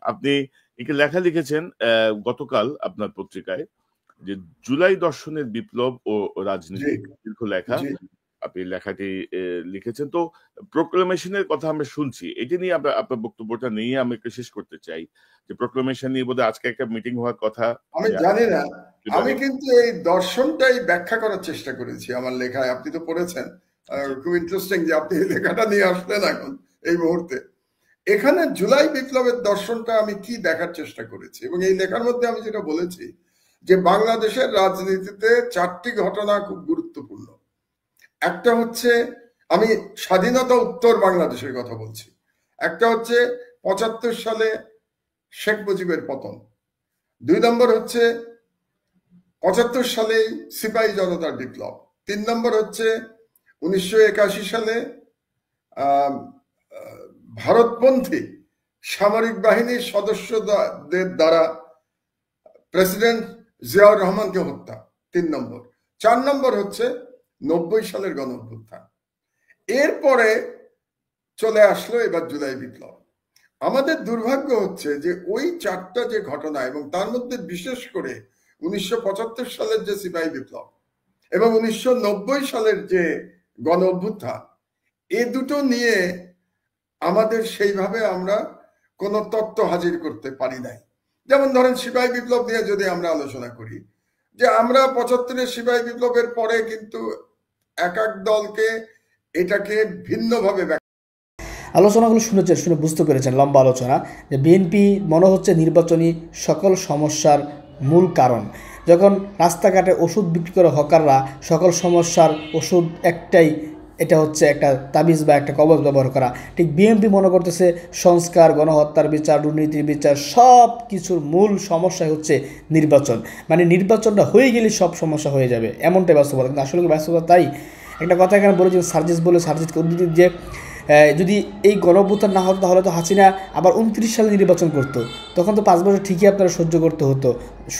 আপনি একটি লেখা লিখেছেন গতকাল আপনার পত্রিকায়, যে জুলাই দর্শনের বিপ্লব ও রাজনীতি, দীর্ঘ লেখা। আপনি লেখাটি লিখেছেন। তো প্রোক্লামেশনের কথা আমরা শুনছি, এটি নিয়ে আপনার বক্তব্যটা নিয়ে আমি একটু শেষ করতে চাই। যে প্রোক্লামেশন নিয়ে বোধহয় আজকে একটা মিটিং হওয়ার কথা, আমি জানি না। আমি কিন্তু এই দর্শনটাই ব্যাখ্যা করার চেষ্টা করেছি আমার লেখায়। আপনি তো পড়েছেন, খুব ইন্টারেস্টিং যে আপনি এই লেখাটা নিয়ে আসলেন এখন এই মুহূর্তে। এখানে জুলাই বিপ্লবের দর্শনটা আমি কি দেখার চেষ্টা করেছি, এবং এই লেখার মধ্যে আমি যেটা বলেছি যে বাংলাদেশের রাজনীতিতে 4টি ঘটনা খুব গুরুত্বপূর্ণ। একটা হচ্ছে, আমি স্বাধীনতা উত্তর বাংলাদেশের কথা বলছি। একটা হচ্ছে 75 সালে শেখ মুজিবের পতন। 2 নম্বর হচ্ছে 75 সালে সিপাহী জনতার বিপ্লব। 3 নম্বর হচ্ছে 1981 সালে ভারতপন্থী সামরিক বাহিনীর সদস্যদের দ্বারা প্রেসিডেন্ট জিয়াউর রহমানকে হত্যা। 3 নম্বর। 4 নম্বর হচ্ছে 90 সালের গণঅভ্যুত্থান। এরপরে চলে আসলো এবার জুলাই বিপ্লব। আমাদের দুর্ভাগ্য হচ্ছে যে ওই 4টা যে ঘটনা, এবং তার মধ্যে বিশেষ করে 1975 সালের যে সিপাহী বিপ্লব এবং 1990 সালের যে গণঅভ্যুত্থান, এ দুটো নিয়ে আমাদের সেইভাবে আমরা কোনো তত্ত্ব হাজির করতে পারি নাই। যেমন ধরেন সিপাহী বিপ্লব নিয়ে যদি আমরা আলোচনা করি, যে আমরা 75-এর সিপাহী বিপ্লবের পরে কিন্তু এক এক দলকে এটাকে ভিন্নভাবে আলোচনাগুলো শুনে বুঝতে পেরেছেন, লম্বা আলোচনা, যে বিএনপি মনে হচ্ছে নির্বাচনী সকল সমস্যার মূল কারণ। যখন রাস্তাঘাটে ওষুধ বিক্রি করে হকাররা, সকল সমস্যার ওষুধ একটাই, এটা হচ্ছে একটা তাবিজ বা একটা কবজ ব্যবহার করা। ঠিক বিএনপি মনে করতেছে সংস্কার, গণহত্যার বিচার, দুর্নীতির বিচার, সব কিছুর মূল সমস্যাই হচ্ছে নির্বাচন। মানে নির্বাচনটা হয়ে গেলে সব সমস্যা হয়ে যাবে, এমনটাই বাস্তবতা। কিন্তু আসলে বাস্তবতা তাই। একটা কথা এখানে বলেছেন সার্জিসকে উদ্ধৃতি, যে যদি এই গণঅভ্যুত্থান না হতো তাহলে তো হাসিনা আবার 29 সালে নির্বাচন করতো। তখন তো 5 বছর ঠিকই আপনারা সহ্য করতে হতো,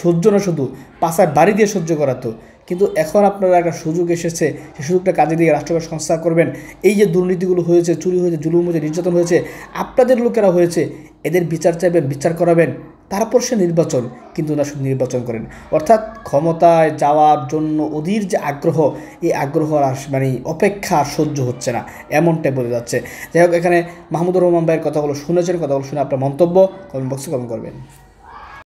সহ্য না শুধু পাশায় বাড়ি দিয়ে সহ্য করাতো। কিন্তু এখন আপনারা একটা সুযোগ এসেছে, সেই সুযোগটা কাজে দিয়ে রাষ্ট্রকে সংস্কার করবেন। এই যে দুর্নীতিগুলো হয়েছে, চুরি হয়েছে, জুলুম হয়েছে, নির্যাতন হয়েছে, আপনাদের লোকেরা হয়েছে, এদের বিচার চাইবেন, বিচার করাবেন, তারপর সে নির্বাচন। কিন্তু না, শুধু নির্বাচন করেন। অর্থাৎ ক্ষমতায় যাওয়ার জন্য ওদের যে আগ্রহ, এই আগ্রহ আর মানে অপেক্ষা সহ্য হচ্ছে না, এমনটাই বোঝা যাচ্ছে। যাই হোক, এখানে মাহমুদুর রহমান ভাইয়ের কথাগুলো শুনেছেন, কথাগুলো শুনে আপনার মন্তব্য কমেন্ট বক্সে কমেন্ট করবেন।